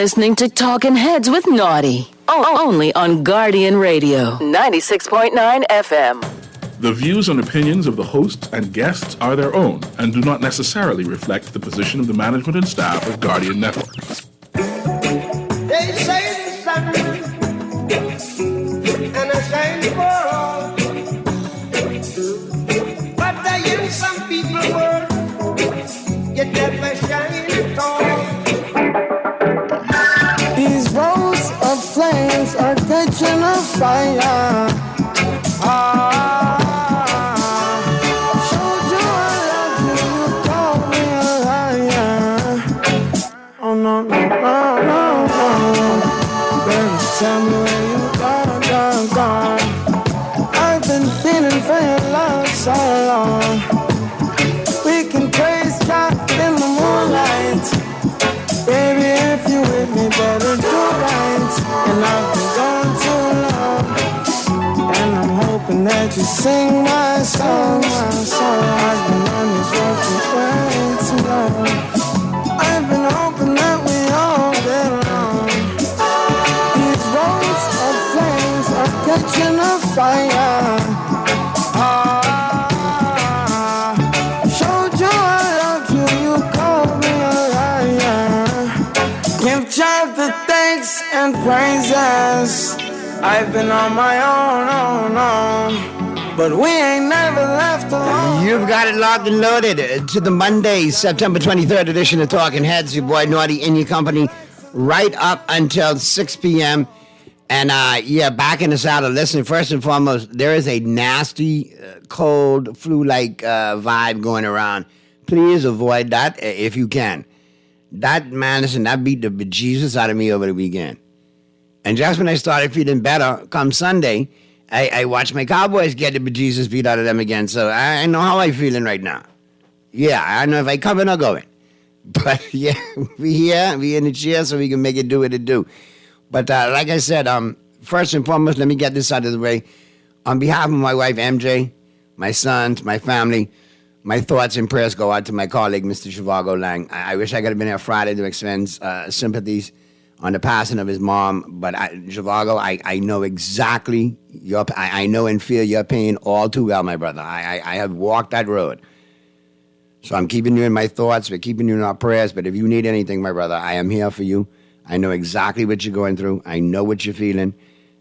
listening to Talking Heads with Naughty. Only on Guardian Radio, 96.9 FM. The views and opinions of the hosts and guests are their own and do not necessarily reflect the position of the management and staff of Guardian Network. They say the sun and a shine for all, but in some people's world, you never shine at all. These rows of flames are catching a fire. Showed you I love you, you called me a liar. Oh no, no, no, no, no. Baby, tell me where you gone. I've been feeling for your love so long. We can praise God in the moonlight. Baby, if you with me, better do right. And I've been gone too long, and I'm hoping that you sing my song. I've been on this road for way too long. I've been hoping that we all get along. These roads of flames are catching a fire. Showed you I loved you, you called me a liar. Give God the thanks and praises. I've been on my own, but we ain't never left alone. You've got it locked and loaded to the Monday, September 23rd edition of Talking Heads. Your boy Naughty in your company right up until 6 p.m. And backing us out of listening. First and foremost, there is a nasty, cold, flu-like vibe going around. Please avoid that if you can. That beat the bejesus out of me over the weekend. And just when I started feeling better, come Sunday, I watched my Cowboys get the bejesus beat out of them again. So I know how I'm feeling right now. Yeah, I know if I coming or going. But yeah, we in the chair so we can make it do what it do. But like I said, first and foremost, let me get this out of the way. On behalf of my wife, MJ, my sons, my family, my thoughts and prayers go out to my colleague, Mr. Zhivago Lang. I wish I could have been here Friday to extend sympathies on the passing of his mom. But Zhivago, I know exactly I know and feel your pain all too well, my brother. I have walked that road. So I'm keeping you in my thoughts. We're keeping you in our prayers. But if you need anything, my brother, I am here for you. I know exactly what you're going through. I know what you're feeling.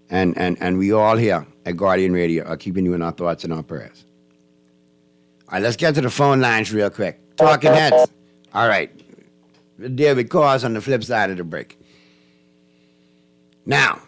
And we all here at Guardian Radio are keeping you in our thoughts and our prayers. All right, let's get to the phone lines real quick. Talking Heads. All right. We'll deal with calls on the flip side of the break. Now,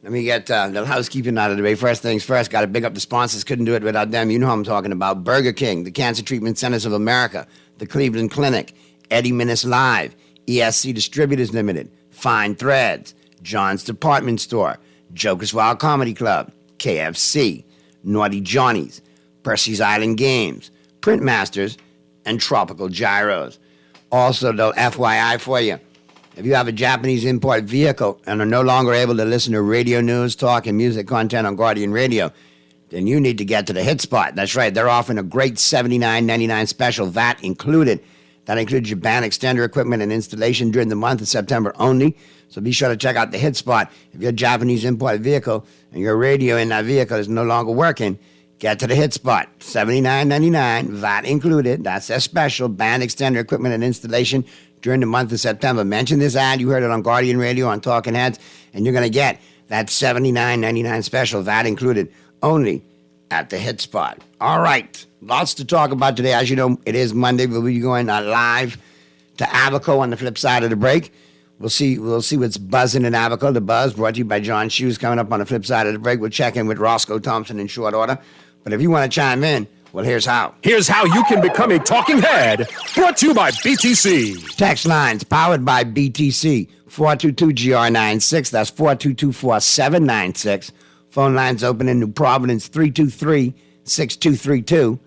let me get the housekeeping out of the way. First things first, got to big up the sponsors. Couldn't do it without them. You know who I'm talking about. Burger King, the Cancer Treatment Centers of America, the Cleveland Clinic, Eddie Minnis Live, ESC Distributors Limited, Fine Threads, John's Department Store, Joker's Wild Comedy Club, KFC, Naughty Johnny's, Percy's Island Games, Printmasters, and Tropical Gyros. Also, though, FYI for you, if you have a Japanese import vehicle and are no longer able to listen to radio news, talk, and music content on Guardian Radio, then you need to get to the Hit Spot. That's right, they're offering a great $79.99 special, VAT included. That includes your band extender equipment and installation during the month of September only. So be sure to check out the Hit Spot. If your Japanese import vehicle and your radio in that vehicle is no longer working, get to the Hit Spot. $79.99, VAT included. That's their special band extender equipment and installation during the month of September. Mention this ad. You heard it on Guardian Radio on Talking Heads, and you're going to get that $79.99 special, VAT included, only at the Hit Spot. All right. Lots to talk about today. As you know, it is Monday. We'll be going live to Abaco on the flip side of the break. We'll see what's buzzing in Abaco. The Buzz brought to you by John Shoes coming up on the flip side of the break. We'll check in with Roscoe Thompson in short order. But if you want to chime in, well, here's how. Here's how you can become a talking head. Brought to you by BTC. Text lines powered by BTC. 422-GR96. That's 422-4796. Phone lines open in New Providence, 323-6232.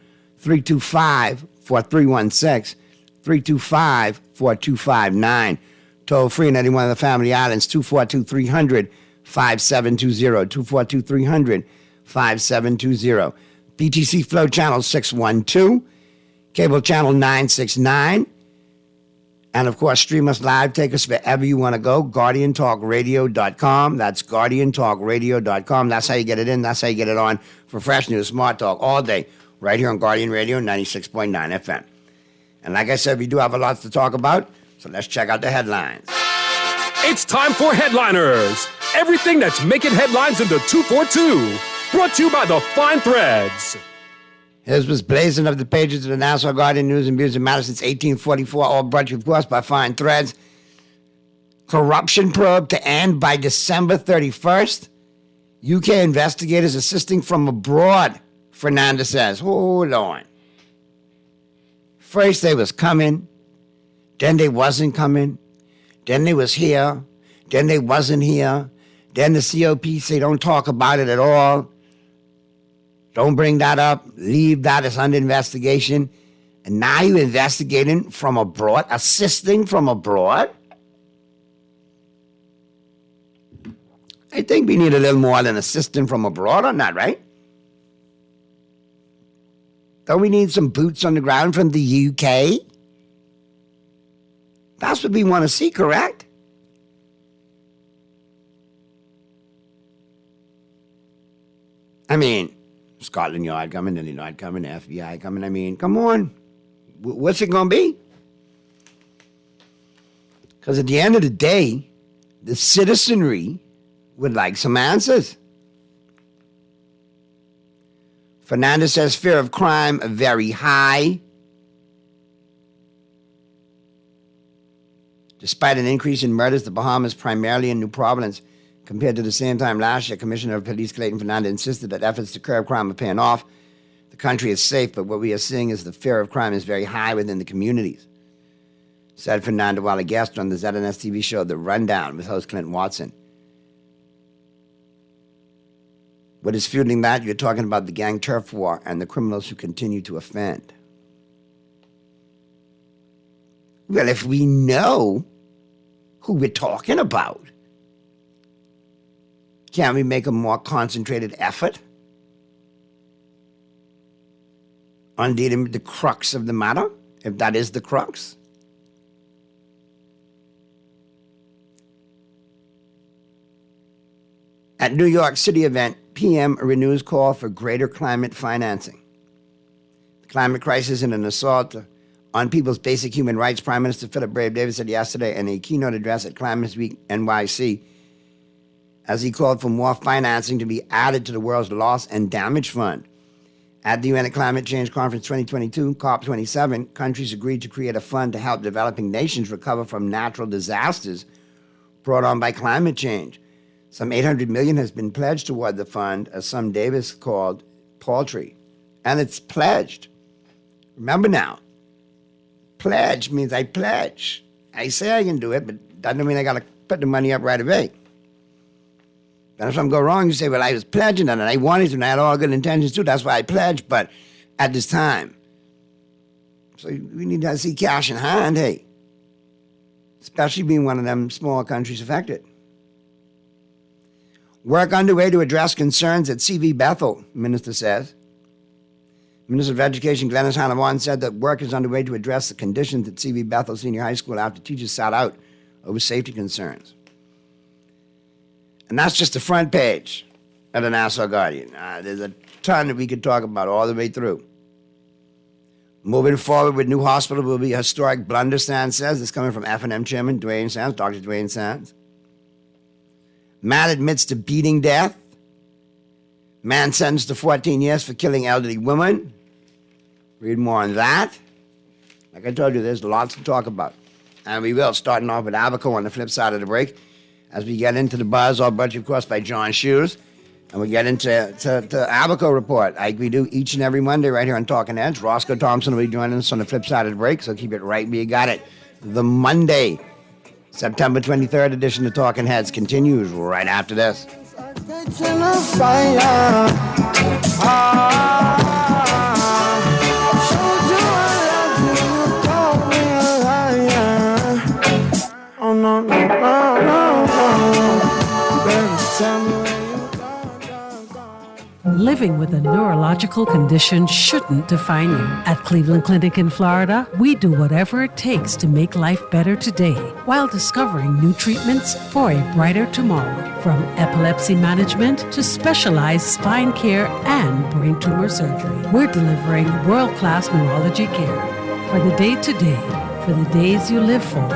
325-4316. 325-4259. Toll free in any one of the family islands, 242-300-5720. 242-300-5720. BTC Flow Channel 612. Cable Channel 969. And, of course, stream us live. Take us wherever you want to go. GuardianTalkRadio.com. That's GuardianTalkRadio.com. That's how you get it in. That's how you get it on for fresh news, smart talk, all day, right here on Guardian Radio 96.9 FM. And like I said, we do have a lot to talk about, so let's check out the headlines. It's time for Headliners. Everything that's making headlines in the 242. Brought to you by the Fine Threads. Here's what's blazing up the pages of the Nassau Guardian News and Views that matter since 1844, all brought to you, of course, by Fine Threads. Corruption probe to end by December 31st. UK investigators assisting from abroad, Fernandez says. Hold on. First they was coming, then they wasn't coming, then they was here, then they wasn't here, then the COP say don't talk about it at all. Don't bring that up. Leave that as under investigation. And now you're investigating from abroad, assisting from abroad? I think we need a little more than assisting from abroad on that, right? Don't we need some boots on the ground from the UK? That's what we want to see, correct? I mean, Scotland Yard coming, Illinois Yard coming, FBI coming. I mean, come on. What's it going to be? Because at the end of the day, the citizenry would like some answers. Fernandez says fear of crime very high. Despite an increase in murders, the Bahamas, primarily in New Providence, compared to the same time last year, Commissioner of Police Clayton Fernandez insisted that efforts to curb crime are paying off. The country is safe, but what we are seeing is the fear of crime is very high within the communities, said Fernandez while a guest on the ZNS TV show The Rundown with host Clint Watson. What is fueling that? You're talking about the gang turf war and the criminals who continue to offend. Well, if we know who we're talking about, can't we make a more concentrated effort on dealing with the crux of the matter, if that is the crux? At New York City event, PM renews call for greater climate financing. The climate crisis and an assault on people's basic human rights, Prime Minister Philip Brave Davis said yesterday in a keynote address at Climate Week NYC, as he called for more financing to be added to the world's loss and damage fund. At the UN Climate Change Conference 2022, COP27, countries agreed to create a fund to help developing nations recover from natural disasters brought on by climate change. Some $800 million has been pledged toward the fund, as some Davis called paltry. And it's pledged. Remember now, pledge means I pledge. I say I can do it, but that doesn't mean I got to put the money up right away. And if something go wrong, you say, well, I was pledging it, and I wanted to, and I had all good intentions too. That's why I pledged, but at this time. So we need to see cash in hand, hey. Especially being one of them small countries affected. Work underway to address concerns at CV Bethel, minister says. Minister of Education Glenys Hannah said that work is underway to address the conditions at CV Bethel Senior High School after teachers sat out over safety concerns. And that's just the front page of the Nassau Guardian. There's a ton that we could talk about all the way through. Moving forward with new hospital will be a historic blunder, Sands says. This coming from F&M Chairman Dwayne Sands, Dr. Dwayne Sands. Man admits to beating death. Man sentenced to 14 years for killing elderly woman. Read more on that. Like I told you, there's lots to talk about. And we will, starting off with Abaco on the flip side of the break. As we get into the buzz, all brought to you, of course, by John Shoes. And we get into Abaco Report, like we do each and every Monday right here on Talking Heads. Roscoe Thompson will be joining us on the flip side of the break, so keep it right where you got it. The Monday, September 23rd edition of Talking Heads continues right after this. living with a neurological condition shouldn't define you. At Cleveland Clinic in Florida, we do whatever it takes to make life better today while discovering new treatments for a brighter tomorrow. From epilepsy management to specialized spine care and brain tumor surgery, we're delivering world-class neurology care for the day-to-day, for the days you live for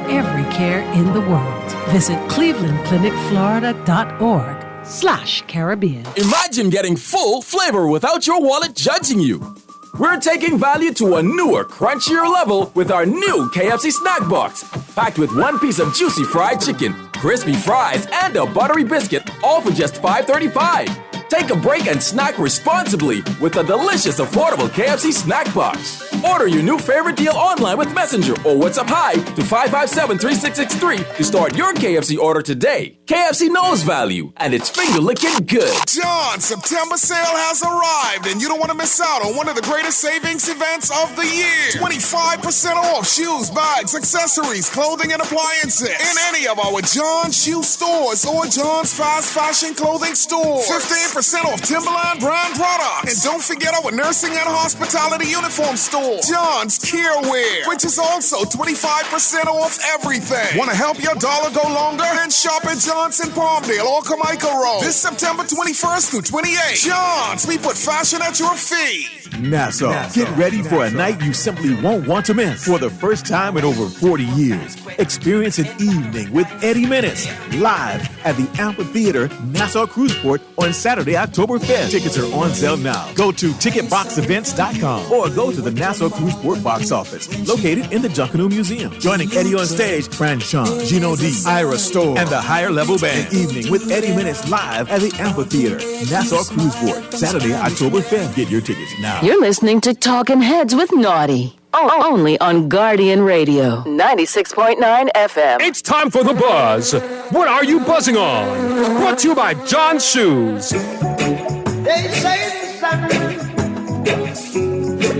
every care in the world. Visit clevelandclinicflorida.org/Caribbean. Imagine getting full flavor without your wallet judging you. We're taking value to a newer, crunchier level with our new KFC Snack Box, packed with one piece of juicy fried chicken, crispy fries, and a buttery biscuit, all for just $5.35. Take a break and snack responsibly with a delicious, affordable KFC Snack Box. Order your new favorite deal online with Messenger or WhatsApp Hi to 557-3663 to start your KFC order today. KFC knows value, and it's finger-licking good. John, September sale has arrived, and you don't want to miss out on one of the greatest savings events of the year. 25% off shoes, bags, accessories, clothing, and appliances in any of our John Shoe stores or John's Fast Fashion Clothing stores. 15% off Timberland brand products. And don't forget our nursing and hospitality uniform store, John's Care Wear, which is also 25% off everything. Want to help your dollar go longer? Then shop at John's in Palmdale or Carmichael Road. This September 21st through 28th. John's, we put fashion at your feet. Nassau, get ready for a night you simply won't want to miss. For the first time in over 40 years, experience an evening with Eddie Menace live at the Amphitheater, Nassau Cruiseport on Saturday, October 5th. Tickets are on sale now. Go to ticketboxevents.com or go to the Nassau Cruiseport box office located in the Junkanoo Museum. Joining Eddie on stage, Fran Sean, Gino D, Ira Stoll, and the Higher Level Band. An evening with Eddie Menace live at the Amphitheater, Nassau Cruiseport, Saturday, October 5th. Get your tickets now. You're listening to Talking Heads with Naughty. Only on Guardian Radio, 96.9 FM. It's time for The Buzz. What are you buzzing on? Brought to you by John's Shoes. They say the sun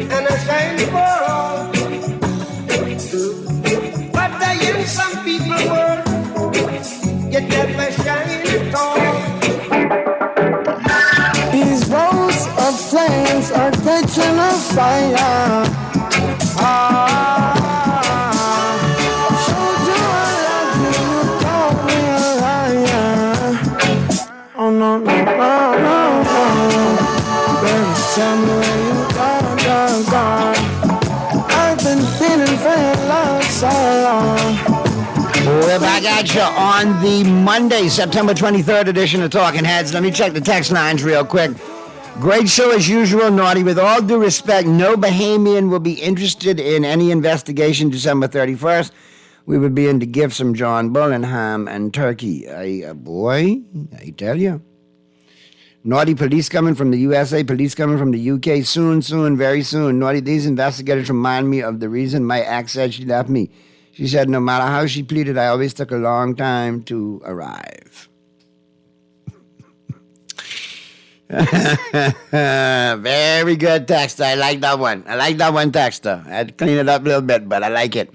and I shine for all, but I in some people world get that my shine at all. These rows of flames are catching a fire. Showed you I love you, you called me a liar. Oh no, no, no, no, no. Baby, tell me where you gone. I've been feeling for your love so long. We're back at you on the Monday, September 23rd edition of Talking Heads. Let me check the text lines real quick. Great show as usual, Naughty. With all due respect, no Bahamian will be interested in any investigation December 31st. We would be into gifts from John Bull and ham and turkey. Boy, I tell you. Naughty, police coming from the USA, police coming from the UK. Soon, very soon. Naughty, these investigators remind me of the reason my ex said she left me. She said no matter how she pleaded, I always took a long time to arrive. Very good, Texter. I like that one. Texter. I had to clean it up a little bit, but I like it.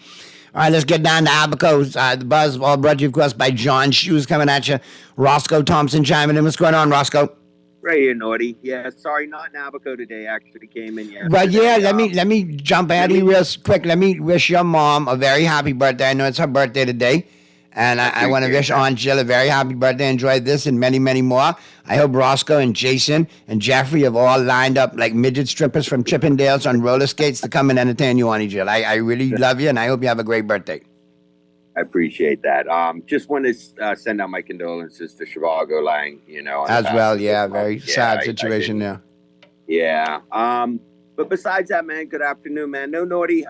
All right, let's get down to Abacos. The Buzz, all brought to you, of course, by John Shoes coming at you. Roscoe Thompson chiming in. What's going on, Roscoe? Right here, Naughty. Yeah, sorry, not in Abaco today. Actually came in yesterday. But yeah, let me jump ahead real quick. Let me wish your mom a very happy birthday. I know it's her birthday today. And I want to wish Aunt Jill a very happy birthday. Enjoy this and many, many more. I hope Roscoe and Jason and Jeffrey have all lined up like midget strippers from Chippendales on roller skates to come and entertain you, Auntie Jill. I really love you, and I hope you have a great birthday. I appreciate that. Just want to send out my condolences to Shivago Lang, As well, yeah. Very sad situation there. Yeah. But besides that, man, good afternoon, man. No, Naughty.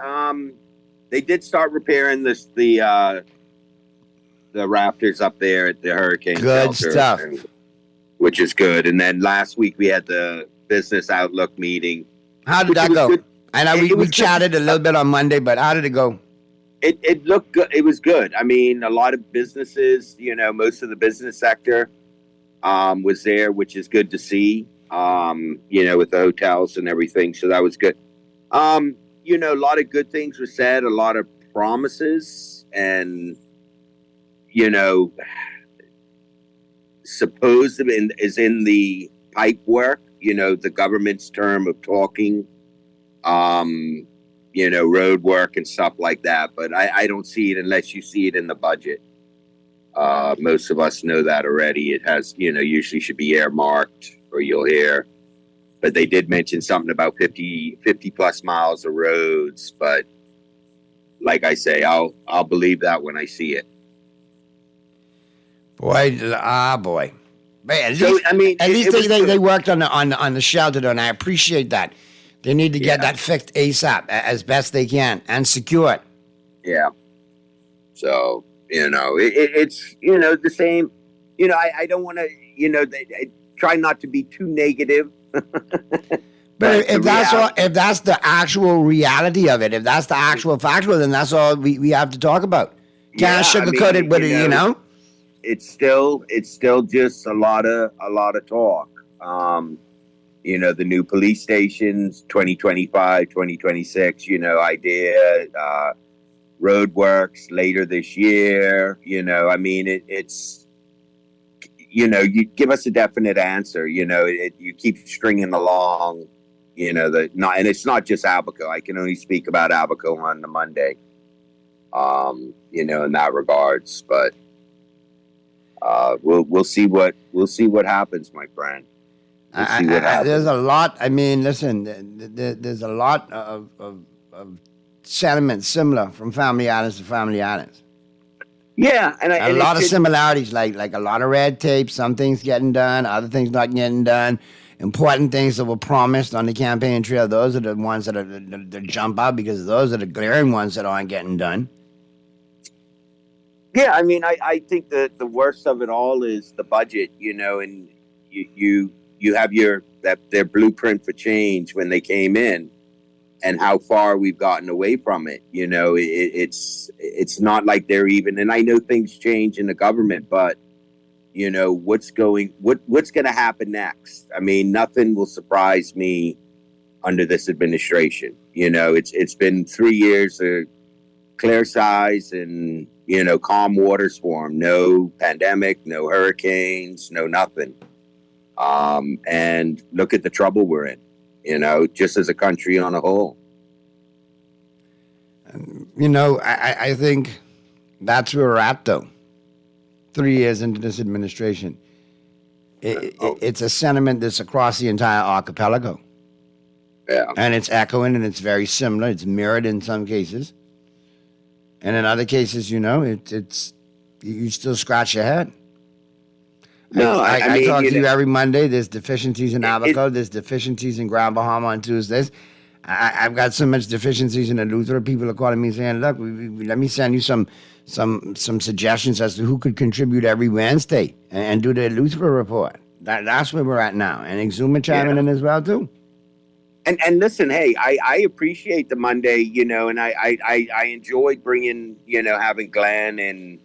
They did start repairing the rafters up there at the hurricane good shelter, stuff, which is good. And then last week we had the business outlook meeting. How did that go? Good. I know we chatted a little bit on Monday, but how did it go? It looked good. It was good. I mean, a lot of businesses, most of the business sector was there, which is good to see, with the hotels and everything. So that was good. A lot of good things were said, a lot of promises, and supposed is in the pipe work, the government's term of talking, road work and stuff like that. But I don't see it unless you see it in the budget. Most of us know that already. It has, usually should be earmarked, or you'll hear. But they did mention something about 50 plus miles of roads. But like I say, I'll believe that when I see it. Boy. But at least they worked on the shelter, and I appreciate that. They need to get that fixed ASAP as best they can and secure it. Yeah. So, it's, the same, I don't want to, I try not to be too negative. But if that's the actual reality of it, if that's the actual factual, then that's all we have to talk about. Can't sugarcoat it with it, It's still just a lot of talk. The new police stations, 2025, 2026, idea, roadworks later this year. It's, you give us a definite answer. You keep stringing along, and it's not just Abaco. I can only speak about Abaco on the Monday, in that regards, but we'll see what happens, my friend. There's a lot. I mean, listen, there's a lot of sentiment similar from Family Islands to Family Islands. Yeah, and a lot of similarities, like a lot of red tape. Some things getting done, other things not getting done. Important things that were promised on the campaign trail. Those are the ones that jump out because those are the glaring ones that aren't getting done. Yeah, I think that the worst of it all is the budget. And you have their blueprint for change when they came in, and how far we've gotten away from it. It's not like they're even. And I know things change in the government, but what's going to happen next? Nothing will surprise me under this administration. It's been 3 years of clear skies and calm waters for them. No pandemic, no hurricanes, no nothing. And look at the trouble we're in, just as a country on a whole. I think that's where we're at, though. 3 years into this administration. It's a sentiment that's across the entire archipelago. Yeah. And it's echoing, and it's very similar. It's mirrored in some cases. And in other cases, it's you still scratch your head. No, I talk to you every Monday. There's deficiencies in Abaco. There's deficiencies in Grand Bahama on Tuesdays. I've got so much deficiencies in Eleuthera. People are calling me saying, "Look, let me send you some suggestions as to who could contribute every Wednesday and do the Eleuthera report." That's where we're at now. And Exuma chiming in as well too. And listen, hey, I appreciate the Monday, and I enjoyed bringing, having Glenn and.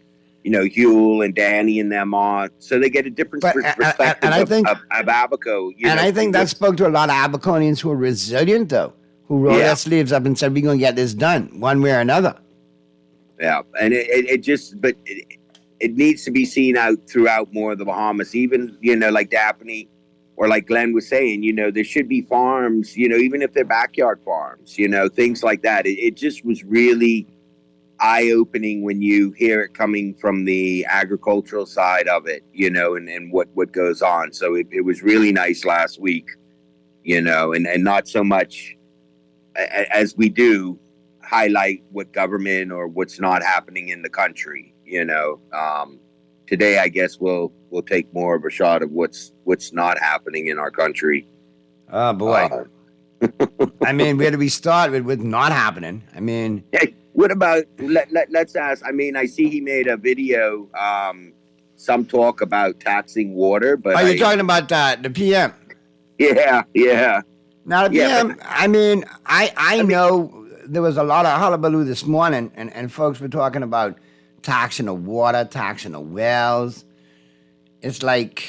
Huel and Danny and them on, so they get a different perspective of Abaco. And I think that spoke to a lot of Abaconians who are resilient, though, who rolled their sleeves up and said, "We're going to get this done, one way or another." Yeah, and it needs to be seen out throughout more of the Bahamas, even like Daphne or like Glenn was saying. There should be farms, even if they're backyard farms, things like that. It just was really eye-opening when you hear it coming from the agricultural side of it, and what goes on. So it was really nice last week, and not so much as we do highlight what government or what's not happening in the country. Today, I guess we'll take more of a shot of what's not happening in our country. Oh boy. Where do we start with not happening? Hey, what about, let's ask, I see he made a video, some talk about taxing water, but... you're talking about the PM? Yeah. Now, the PM, I know there was a lot of hullabaloo this morning, and folks were talking about taxing the water, taxing the wells. It's like,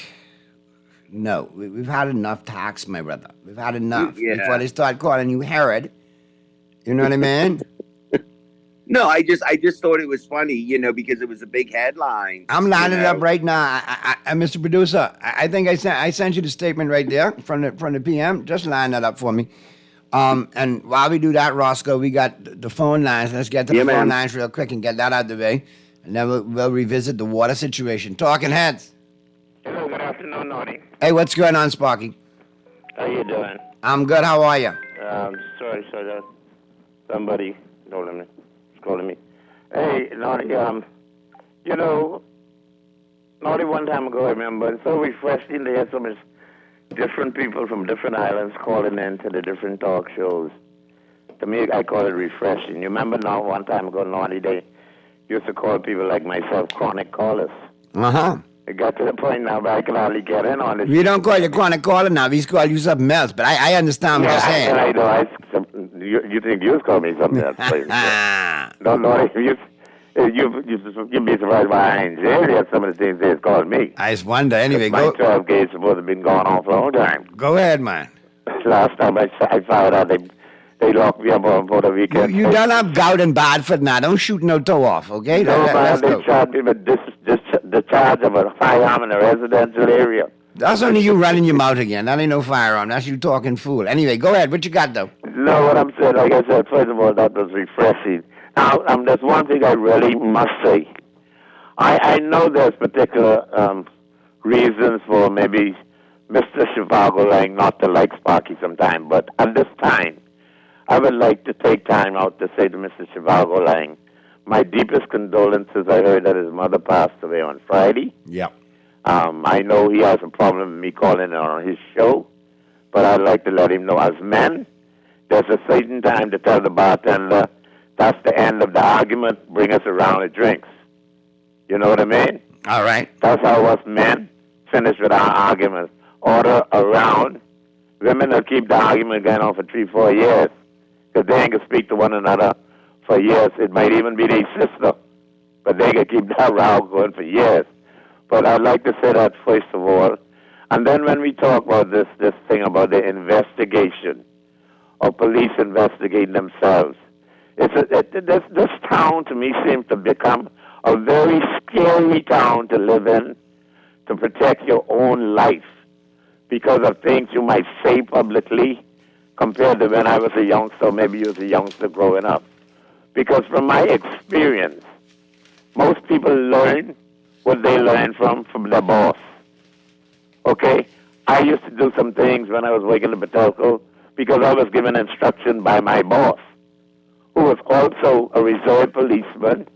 no, we've had enough tax, my brother. We've had enough before they start calling you Herod. You know what I mean? No, I just thought it was funny, because it was a big headline. I'm lining it up right now. Mr. Producer, I think I sent you the statement right there from the PM. Just line that up for me. And while we do that, Roscoe, we got the phone lines. Let's get to the phone lines real quick and get that out of the way. And then we'll revisit the water situation. Talking Heads. Hello, good afternoon, Naughty. Hey, what's going on, Sparky? How you doing? I'm good. How are you? Sorry, that somebody calling me. Hey, Naughty, Naughty, one time ago, I remember, it's so refreshing to hear so much different people from different islands calling in to the different talk shows. To me, I call it refreshing. You remember now, one time ago, Naughty, they used to call people like myself chronic callers. Uh-huh. It got to the point now where I can hardly get in on it. We don't call you chronic caller now. We call you something else. But I understand what you're saying. I know. You think you call me something else? No, you'd be surprised why I ain't jail. Some of the things they've called me. I just wonder. Anyway, my 12 gates supposed to have been going on for a long time. Go ahead, man. Last time I found out they locked me up for the weekend. You don't have gout and Badford now. Don't shoot no toe off, okay? No, man, they charged me with the charge of a firearm in a residential area. That's only you running your mouth again. That ain't no firearm. That's you talking fool. Anyway, go ahead. What you got, though? No, what I'm saying, like I said, first of all, that was refreshing. Now, there's one thing I really must say. I know there's particular reasons for maybe Mr. Zhivago Lang not to like Sparky sometime, but at this time, I would like to take time out to say to Mr. Zhivago Lang, my deepest condolences. I heard that his mother passed away on Friday. Yep. I know he has a problem with me calling on his show, but I'd like to let him know as men, there's a certain time to tell the bartender, that's the end of the argument, bring us a round of drinks. You know what I mean? All right. That's how us men finish with our arguments. Order a round. Women will keep the argument going on for 3-4 years, because they ain't going to speak to one another for years. It might even be their sister, but they can keep that row going for years. But I'd like to say that first of all. And then when we talk about this thing about the investigation, or police investigating themselves, this town to me seems to become a very scary town to live in, to protect your own life because of things you might say publicly compared to when I was a youngster, maybe you was a youngster growing up. Because from my experience, most people learn what they learn from their boss. Okay? I used to do some things when I was working at Batelco because I was given instruction by my boss, who was also a reserve policeman,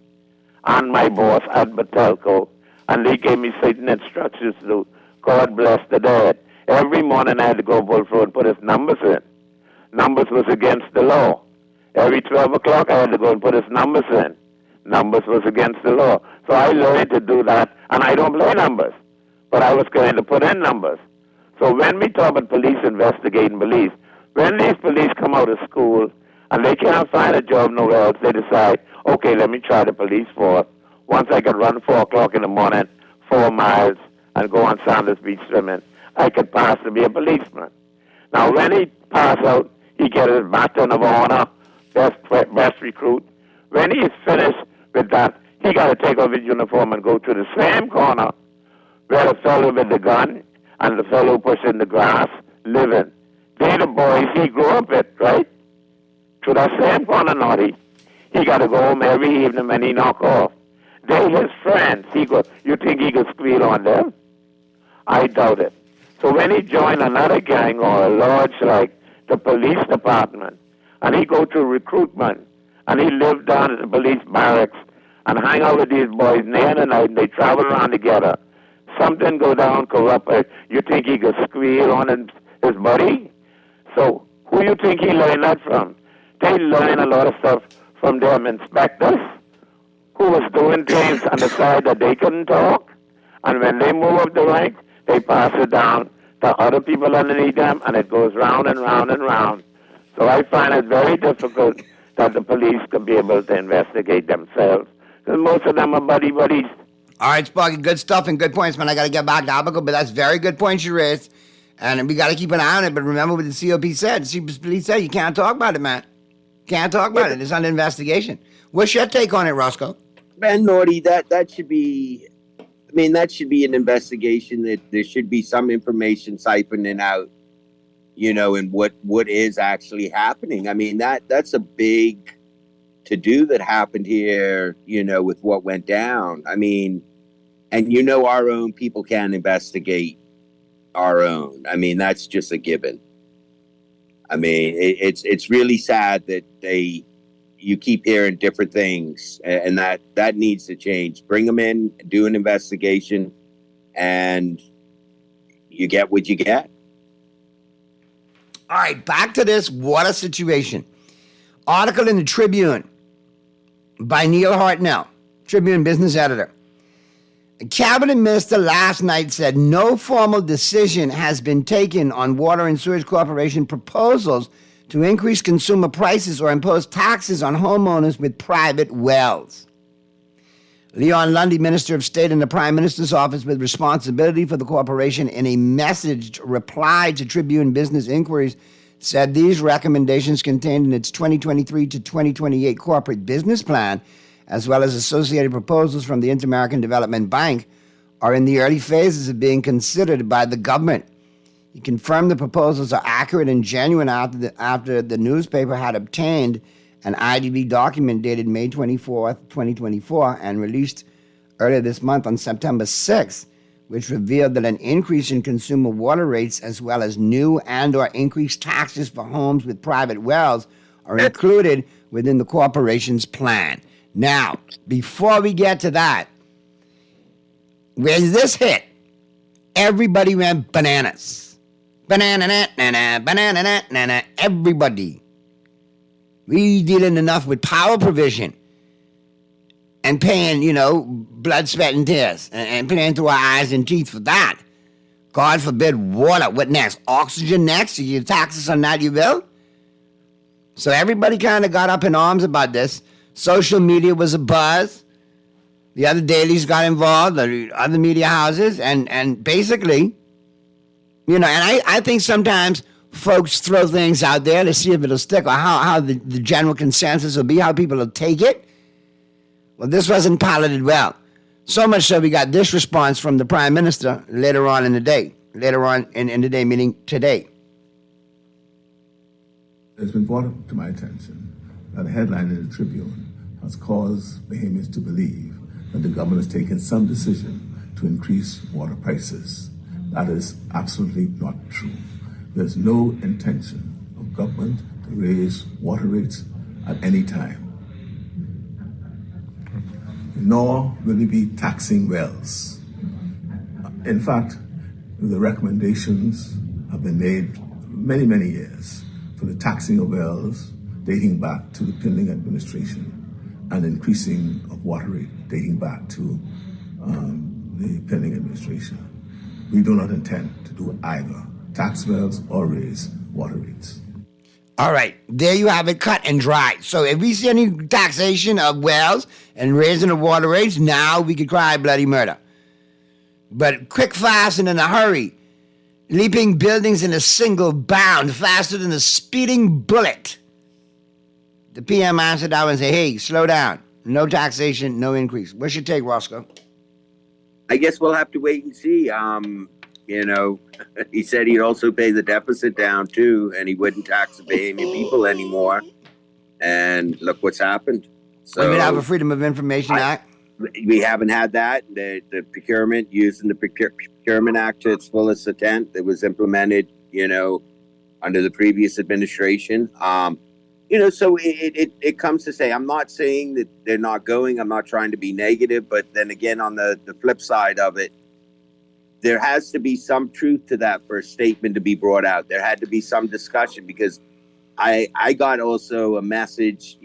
and my boss at Batelco, and they gave me certain instructions to do. God bless the dead. Every morning I had to go Bullfrog and put his numbers in. Numbers was against the law. Every 12 o'clock I had to go and put his numbers in. Numbers was against the law. So I learned to do that, and I don't play numbers, but I was going to put in numbers. So when we talk about police investigating police, when these police come out of school and they can't find a job nowhere else, they decide, okay, let me try the police force. Once I can run 4 o'clock in the morning, 4 miles, and go on Sanders Beach swimming, I could pass to be a policeman. Now, when he pass out, he gets his baton of honor, best recruit. When he's finished with that, he got to take off his uniform and go to the same corner where the fellow with the gun and the fellow pushing the grass living. They the boys he grew up with, right? To that same corner, Naughty. He got to go home every evening when he knock off. They his friends. You think he could squeal on them? I doubt it. So when he joined another gang or a lodge like the police department, and he go to recruitment, and he lived down at the police barracks and hang out with these boys day and night, and they travel around together. Something go down corrupt. You think he could squeal on his buddy? So who you think he learned that from? They learn a lot of stuff from them inspectors who was doing things on the side that they couldn't talk. And when they move up the rank, they pass it down to other people underneath them, and it goes round and round and round. So I find it very difficult that the police can be able to investigate themselves, because most of them are buddies. All right, Sparky, good stuff and good points, man. I got to get back to Abaco, but that's very good points you raised. And we got to keep an eye on it, but remember what the COP said. The police said you can't talk about it, man. Can't talk about it. It's under investigation. What's your take on it, Roscoe? Man, Naughty, that should be. I mean, that should be an investigation. That there should be some information siphoning out, and what is actually happening. I mean, that's a big to-do that happened here, with what went down. I mean, and our own people can investigate our own. I mean, that's just a given. I mean, it's really sad that you keep hearing different things, and that needs to change. Bring them in, do an investigation, and you get what you get. All right, back to this water situation. Article in the Tribune by Neil Hartnell, Tribune business editor. A cabinet minister last night said no formal decision has been taken on Water and Sewage Corporation proposals to increase consumer prices or impose taxes on homeowners with private wells. Leon Lundy, Minister of State in the Prime Minister's office with responsibility for the corporation, in a messaged reply to Tribune business inquiries, said these recommendations contained in its 2023 to 2028 corporate business plan, as well as associated proposals from the Inter-American Development Bank, are in the early phases of being considered by the government. He confirmed the proposals are accurate and genuine after the newspaper had obtained an IDB document dated May 24th, 2024, and released earlier this month on September 6th, which revealed that an increase in consumer water rates as well as new and or increased taxes for homes with private wells are included within the corporation's plan. Now, before we get to that, when this hit, everybody went bananas. Banana, everybody. We dealing enough with power provision and paying, blood, sweat, and tears and paying through our eyes and teeth for that. God forbid water. What next? Oxygen next? Your taxes on that, you will? So everybody kind of got up in arms about this. Social media was a buzz. The other dailies got involved, the other media houses, and basically, and I think sometimes folks throw things out there to see if it'll stick or how the general consensus will be, how people will take it. Well, this wasn't piloted well. So much so we got this response from the Prime Minister later on in the day. Later on in the day, meaning today. It's been brought up to my attention that a headline in the Tribune has caused Bahamians to believe that the government has taken some decision to increase water prices. That is absolutely not true. There's no intention of government to raise water rates at any time. Nor will it be taxing wells. In fact, the recommendations have been made many, many years for the taxing of wells dating back to the Pinling administration and increasing of water rate dating back to the Pinling administration. We do not intend to do either, tax wells or raise water rates. All right, there you have it, cut and dry. So if we see any taxation of wells and raising of water rates, now we could cry bloody murder. But quick, fast, and in a hurry, leaping buildings in a single bound, faster than a speeding bullet. The PM answered out and said, hey, slow down. No taxation, no increase. What's your take, Roscoe? I guess we'll have to wait and see. He said he'd also pay the deficit down too, and he wouldn't tax the Bahamian people anymore. And look what's happened. So we have a Freedom of Information Act. We haven't had that. The procurement, using the Procurement Act to its fullest extent, that was implemented, under the previous administration. So it comes to say, I'm not saying that they're not going. I'm not trying to be negative, but then again, on the flip side of it, there has to be some truth to that for a statement to be brought out. There had to be some discussion, because I got also a message,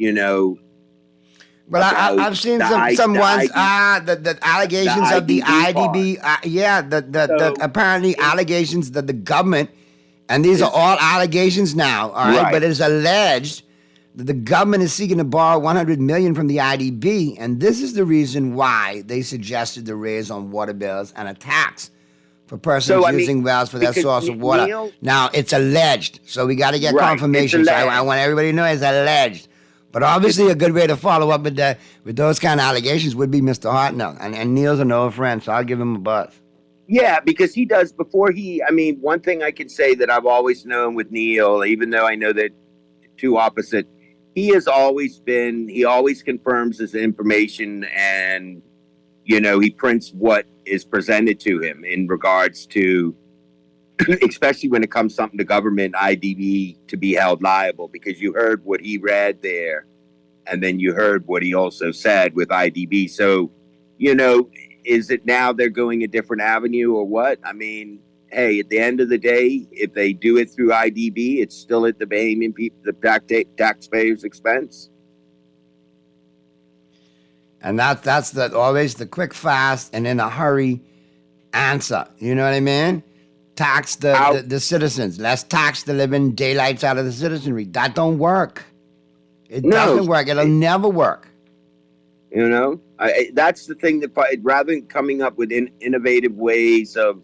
But I've seen some ones, the allegations of the IDB, apparently allegations that the government, and these are all allegations now, all right, but it's alleged that the government is seeking to borrow $100 million from the IDB, and this is the reason why they suggested the raise on water bills and a tax for persons using wells for their source of water. Now, it's alleged, so we got to get confirmation. So I want everybody to know it's alleged. But obviously, a good way to follow up with those kind of allegations would be Mr. Hartnell. And Neil's an old friend, so I'll give him a buzz. Yeah, because he does one thing I can say that I've always known with Neil, even though I know that two opposite, he always confirms his information, and, he prints what is presented to him in regards to, especially when it comes something to government, IDB to be held liable, because you heard what he read there, and then you heard what he also said with IDB. So, is it now they're going a different avenue or what? I mean, hey, at the end of the day, if they do it through IDB, it's still at the Bahamian people, the taxpayers' expense. And that's always the quick, fast, and in a hurry answer. You know what I mean? Tax the citizens. Let's tax the living daylights out of the citizenry. That don't work. It doesn't work. It'll never work. That's the thing that rather than coming up with innovative ways of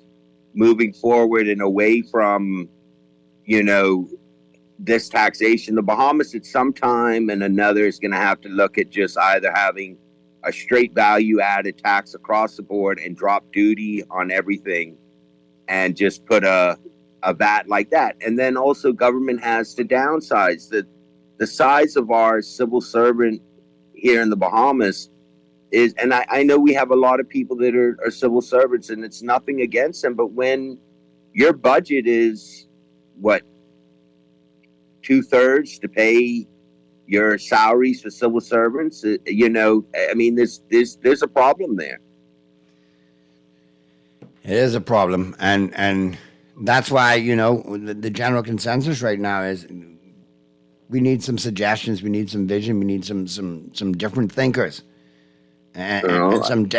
moving forward and away from, this taxation, the Bahamas at some time and another is going to have to look at just either having a straight value added tax across the board and drop duty on everything and just put a VAT like that. And then also government has to downsize. The size of our civil servant here in the Bahamas is, and I know we have a lot of people that are civil servants, and it's nothing against them, but when your budget is, 2/3 to pay your salaries for civil servants, there's a problem there. It is a problem, and that's why, the general consensus right now is we need some suggestions, we need some vision, we need some different thinkers, and some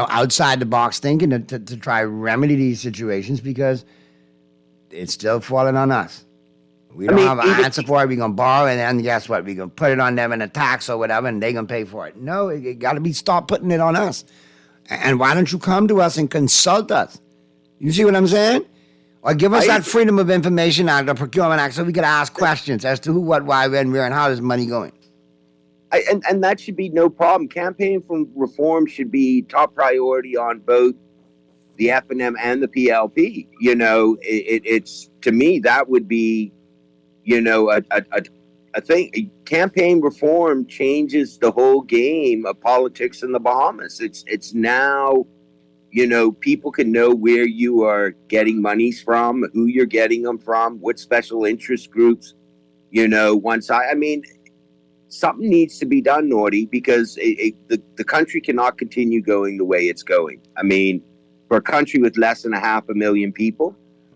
outside the box thinking to try remedy these situations, because it's still falling on us. We don't have an answer for it. We're going to borrow, and then guess what? We're going to put it on them in a tax or whatever, and they're going to pay for it. No, it got to stop putting it on us. And why don't you come to us and consult us? You see what I'm saying? Or give us that Freedom of Information Act, the Procurement Act, so we can ask questions as to who, what, why, when, where, and how is money going. And that should be no problem. Campaign for reform should be top priority on both the F&M and the PLP. It's, to me, that would be, a thing. Campaign reform changes the whole game of politics in the Bahamas. It's now, people can know where you are getting monies from, who you're getting them from, what special interest groups, something needs to be done, Naughty, because the country cannot continue going the way it's going. I mean, for a country with less than 500,000 people.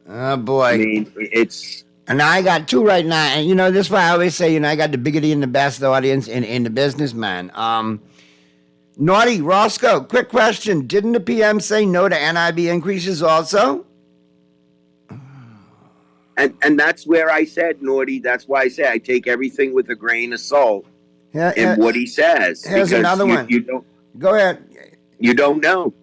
Oh, boy. I mean, it's... And I got two right now. And, this is why I always say, I got the biggest and the best audience in the business, man. Naughty, Roscoe, quick question. Didn't the PM say no to NIB increases also? And that's where I said, Naughty, that's why I say I take everything with a grain of salt in what he says. Here's another one. Go ahead. You don't know.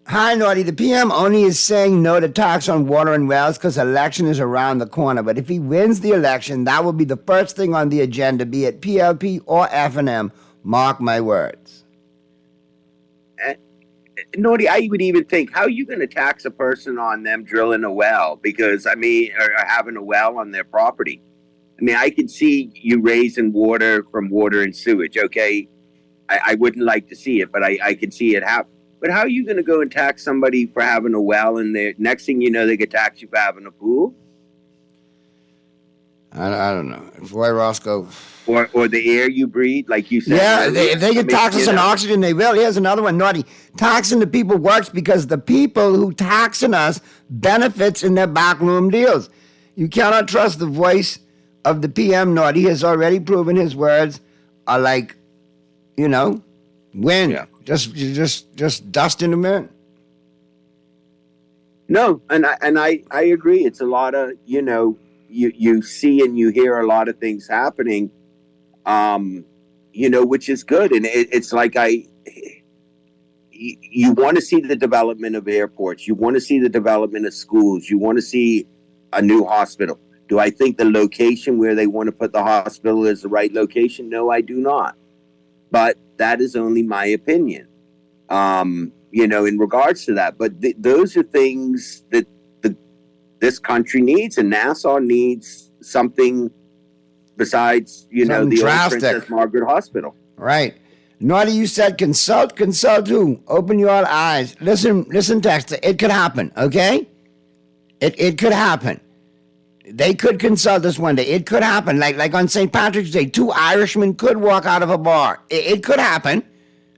Hi, Naughty. The PM only is saying no to tax on water and wells because election is around the corner. But if he wins the election, that will be the first thing on the agenda, be it PLP or F&M. Mark my words. Naughty, I would even think, how are you going to tax a person on them drilling a well? Because, or having a well on their property. I could see you raising water from water and sewage, okay? I wouldn't like to see it, but I could see it happen. But how are you going to go and tax somebody for having a well in there? Next thing you know, they could tax you for having a pool? I don't know. Roy Roscoe. Or the air you breathe, like you said. Yeah, if they can tax us on oxygen, they will. Here's another one, Naughty. Taxing the people works because the people who taxing us benefits in their backroom deals. You cannot trust the voice of the PM, Naughty. He has already proven his words are like, wind. Yeah. Just dust in the wind. No, and I agree. It's a lot of, you see and you hear a lot of things happening, which is good. And it's like you want to see the development of airports. You want to see the development of schools. You want to see a new hospital. Do I think the location where they want to put the hospital is the right location? No, I do not. But that is only my opinion, in regards to that. But those are things that this country needs, and Nassau needs something besides, Something the drastic. old Princess Margaret Hospital. Right. Naughty, you said consult who? Open your eyes. Listen, Texter, it could happen, okay? It could happen. They could consult us one day. It could happen. Like on St. Patrick's Day, 2 Irishmen could walk out of a bar. It could happen.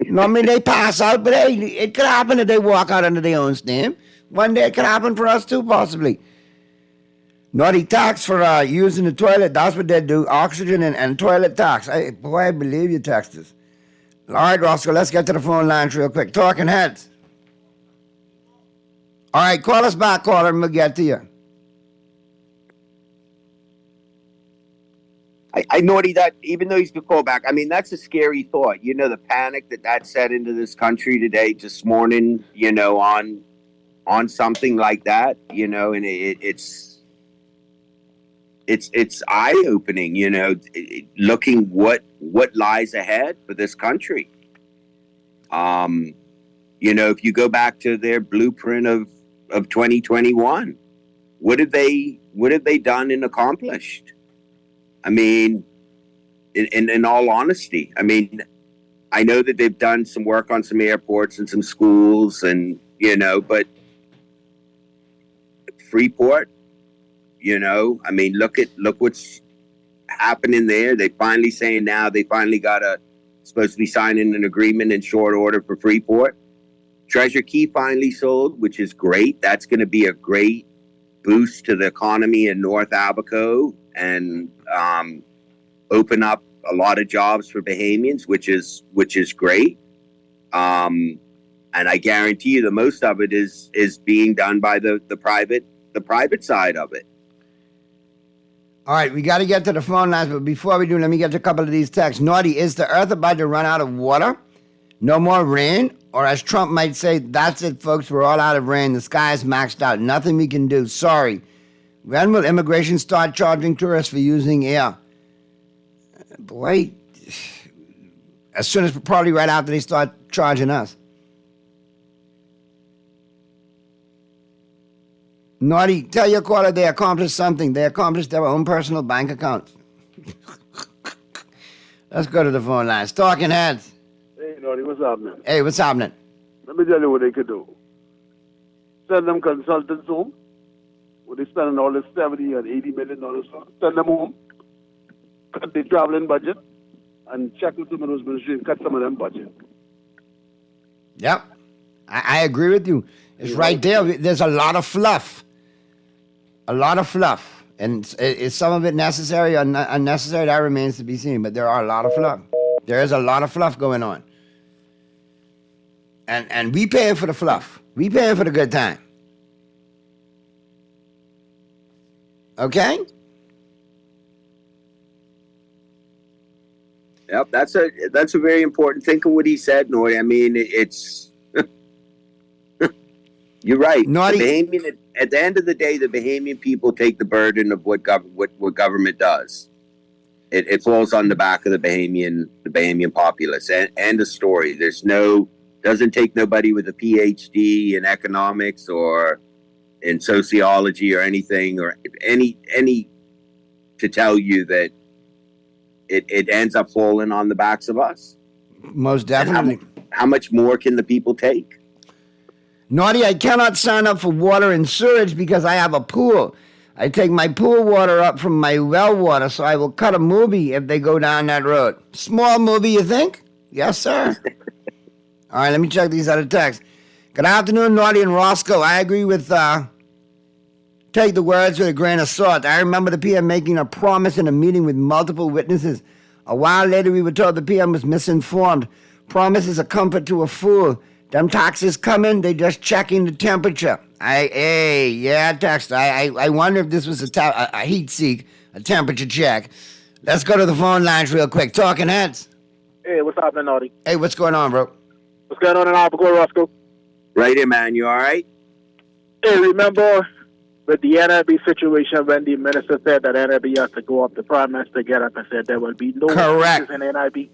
Normally they pass out, but hey, it could happen that they walk out under their own steam. One day it could happen for us too, possibly. Naughty tax for using the toilet. That's what they do. Oxygen and toilet tax. I believe you, Texas. All right, Roscoe, let's get to the phone lines real quick. Talking heads. All right, call us back, caller, and we'll get to you. I Naughty, that even though he's the callback, I mean, that's a scary thought. The panic that set into this country today, this morning, on something like that, and it's eye-opening, looking what lies ahead for this country. If you go back to their blueprint of 2021, what have they done and accomplished? I mean, in all honesty, I mean, I know that they've done some work on some airports and some schools, and but Freeport, I mean, look what's happening there. They finally saying now they finally supposed to be signing an agreement in short order for Freeport. Treasure Key finally sold, which is great. That's going to be a great boost to the economy in North Abaco and open up a lot of jobs for Bahamians, which is great. And I guarantee you, the most of it is being done by the private side of it. All right, we got to get to the phone lines, but before we do, let me get to a couple of these texts. Naughty, is the earth about to run out of water? No more rain? Or as Trump might say, that's it, folks, we're all out of rain. The sky is maxed out. Nothing we can do. Sorry. When will immigration start charging tourists for using air? Boy, as soon as, probably right after they start charging us. Naughty, tell your caller they accomplished something. They accomplished their own personal bank accounts. Let's go to the phone lines. Talking heads. Hey, Naughty, what's happening? Hey, what's happening? Let me tell you what they could do. Send them consultants home. What they spending all this $70 and $80 million for? Send them home. Cut their traveling budget and check with some of those ministries and cut some of them budget. Yep. I agree with you. It's right there. There's a lot of fluff. A lot of fluff. And is some of it necessary or unnecessary? That remains to be seen. But there are a lot of fluff. There is a lot of fluff going on. And we paying for the fluff. We paying for the good time. Okay? Yep, that's a very important thing of what he said, Naughty. I mean, it's you're right. Naughty. At the end of the day, the Bahamian people take the burden of what government does. It falls on the back of the Bahamian populace. And the story. Doesn't take nobody with a PhD in economics or in sociology or anything or any to tell you that it ends up falling on the backs of us. Most definitely. How much more can the people take? Naughty, I cannot sign up for water and sewage because I have a pool. I take my pool water up from my well water, so I will cut a movie if they go down that road. Small movie, you think? Yes, sir. All right, let me check these other texts. Good afternoon, Naughty and Roscoe. I agree with, take the words with a grain of salt. I remember the PM making a promise in a meeting with multiple witnesses. A while later, we were told the PM was misinformed. Promise is a comfort to a fool. Them taxes coming, they just checking the temperature. Text. I wonder if this was a heat seek, a temperature check. Let's go to the phone lines real quick. Talking heads. Hey, what's happening, Naughty? Hey, what's going on, bro? What's going on in Albuquerque, Roscoe? Right here, man. You all right? Hey, remember with the NIB situation, when the minister said that NIB has to go up, the prime minister get up and said there will be no increases in NIB.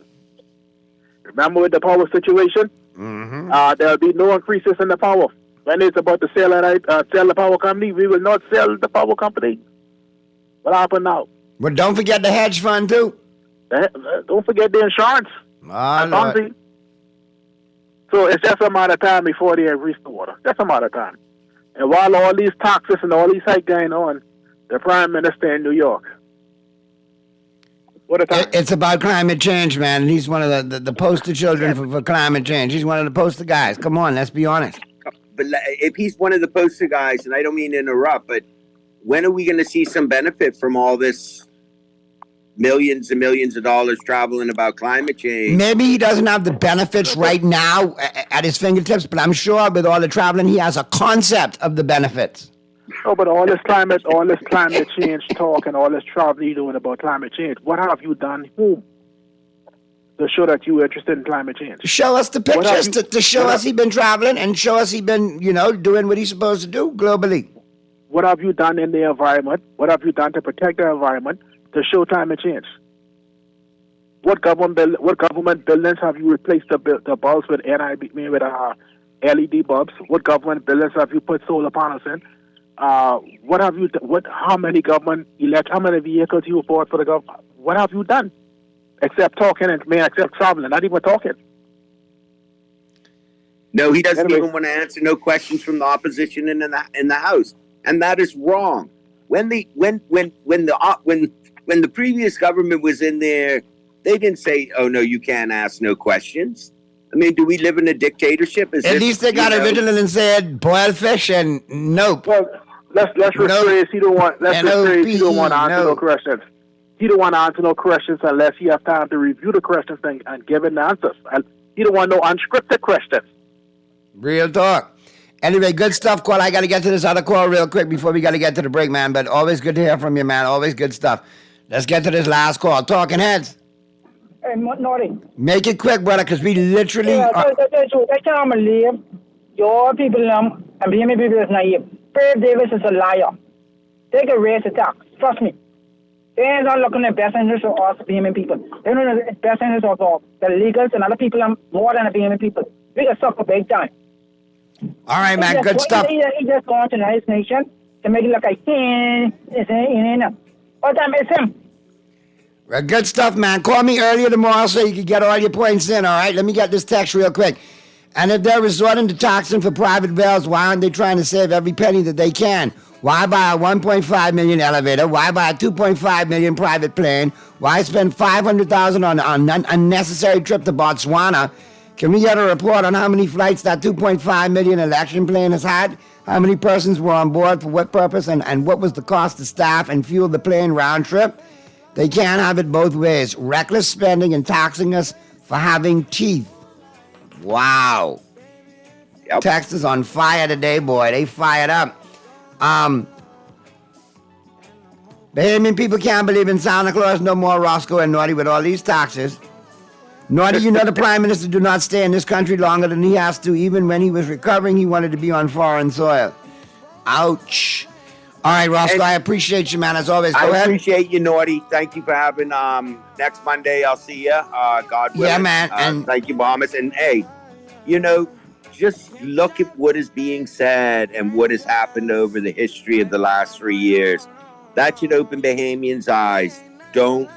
Remember with the power situation? There will be no increases in the power. When it's about to sell the power company, we will not sell the power company. What happened now? But don't forget the hedge fund, too. Don't forget the insurance. Lord. So it's just a matter of time before they increase the water. Just a matter of time. And while all these taxes and all these hikes going on, the prime minister in New York. What a time. It's about climate change, man. And he's one of the poster children for climate change. He's one of the poster guys. Come on, let's be honest. But if he's one of the poster guys, and I don't mean to interrupt, but when are we going to see some benefit from all this millions and millions of dollars traveling about climate change? Maybe he doesn't have the benefits right now at his fingertips, but I'm sure with all the traveling, he has a concept of the benefits. Oh, but all this climate change talk and all this travel you doing about climate change, what have you done whom to show that you're interested in climate change? Show us the pictures, to show us he's been traveling and show us he's been, doing what he's supposed to do globally. What have you done in the environment? What have you done to protect the environment to show climate change? What government buildings have you replaced the bulbs with LED bulbs? What government buildings have you put solar panels in? What have you? How many how many vehicles you bought for the government? What have you done? Except talking except traveling, not even talking. No, he doesn't even want to answer no questions from the opposition in the House, and that is wrong. When the previous government was in there, they didn't say, "Oh no, you can't ask no questions." I mean, do we live in a dictatorship? At least they got original and said boiled fish and nope. Well, let's rephrase. He don't want. Let's rephrase. He don't want to answer no questions. He don't want to answer no questions unless he has time to review the questions and give him the answers. And he don't want no unscripted questions. Real talk. Anyway, good stuff, Cole. I got to get to this other call real quick before we got to get to the break, man. But always good to hear from you, man. Always good stuff. Let's get to this last call. Talking Heads. Hey, Nori. Make it quick, brother, because we literally... I can't believe your people and BME people is naive. Brave Davis is a liar. They can raise the tax. Trust me. They're not looking at best interest of us BME people. They're looking at best interest of the legals and other people more than the BME people. We can suffer big time. All right, man. Good stuff. He just going to the United Nations to make it look like what time is him? Well, good stuff, man. Call me earlier tomorrow so you can get all your points in, all right? Let me get this text real quick. And if they're resorting to taxing for private wells, why aren't they trying to save every penny that they can? Why buy a $1.5 million elevator? Why buy a $2.5 million private plane? Why spend $500,000 on an unnecessary trip to Botswana? Can we get a report on how many flights that $2.5 million election plane has had? How many persons were on board, for what purpose, and what was the cost to staff and fuel the plane round trip? They can't have it both ways. Reckless spending and taxing us for having teeth. Wow. Yep. Text is on fire today, boy. They fired up. Bahamian people can't believe in Santa Claus no more, Roscoe and Naughty, with all these taxes. Naughty, you know the Prime Minister do not stay in this country longer than he has to. Even when he was recovering, he wanted to be on foreign soil. Ouch. All right, Roscoe, I appreciate you, man, as always. Go ahead. I appreciate you, Naughty. Thank you for having next Monday. I'll see you. God willing. Yeah, man. And thank you, Bahamas. And, hey, just look at what is being said and what has happened over the history of the last 3 years. That should open Bahamians' eyes. Don't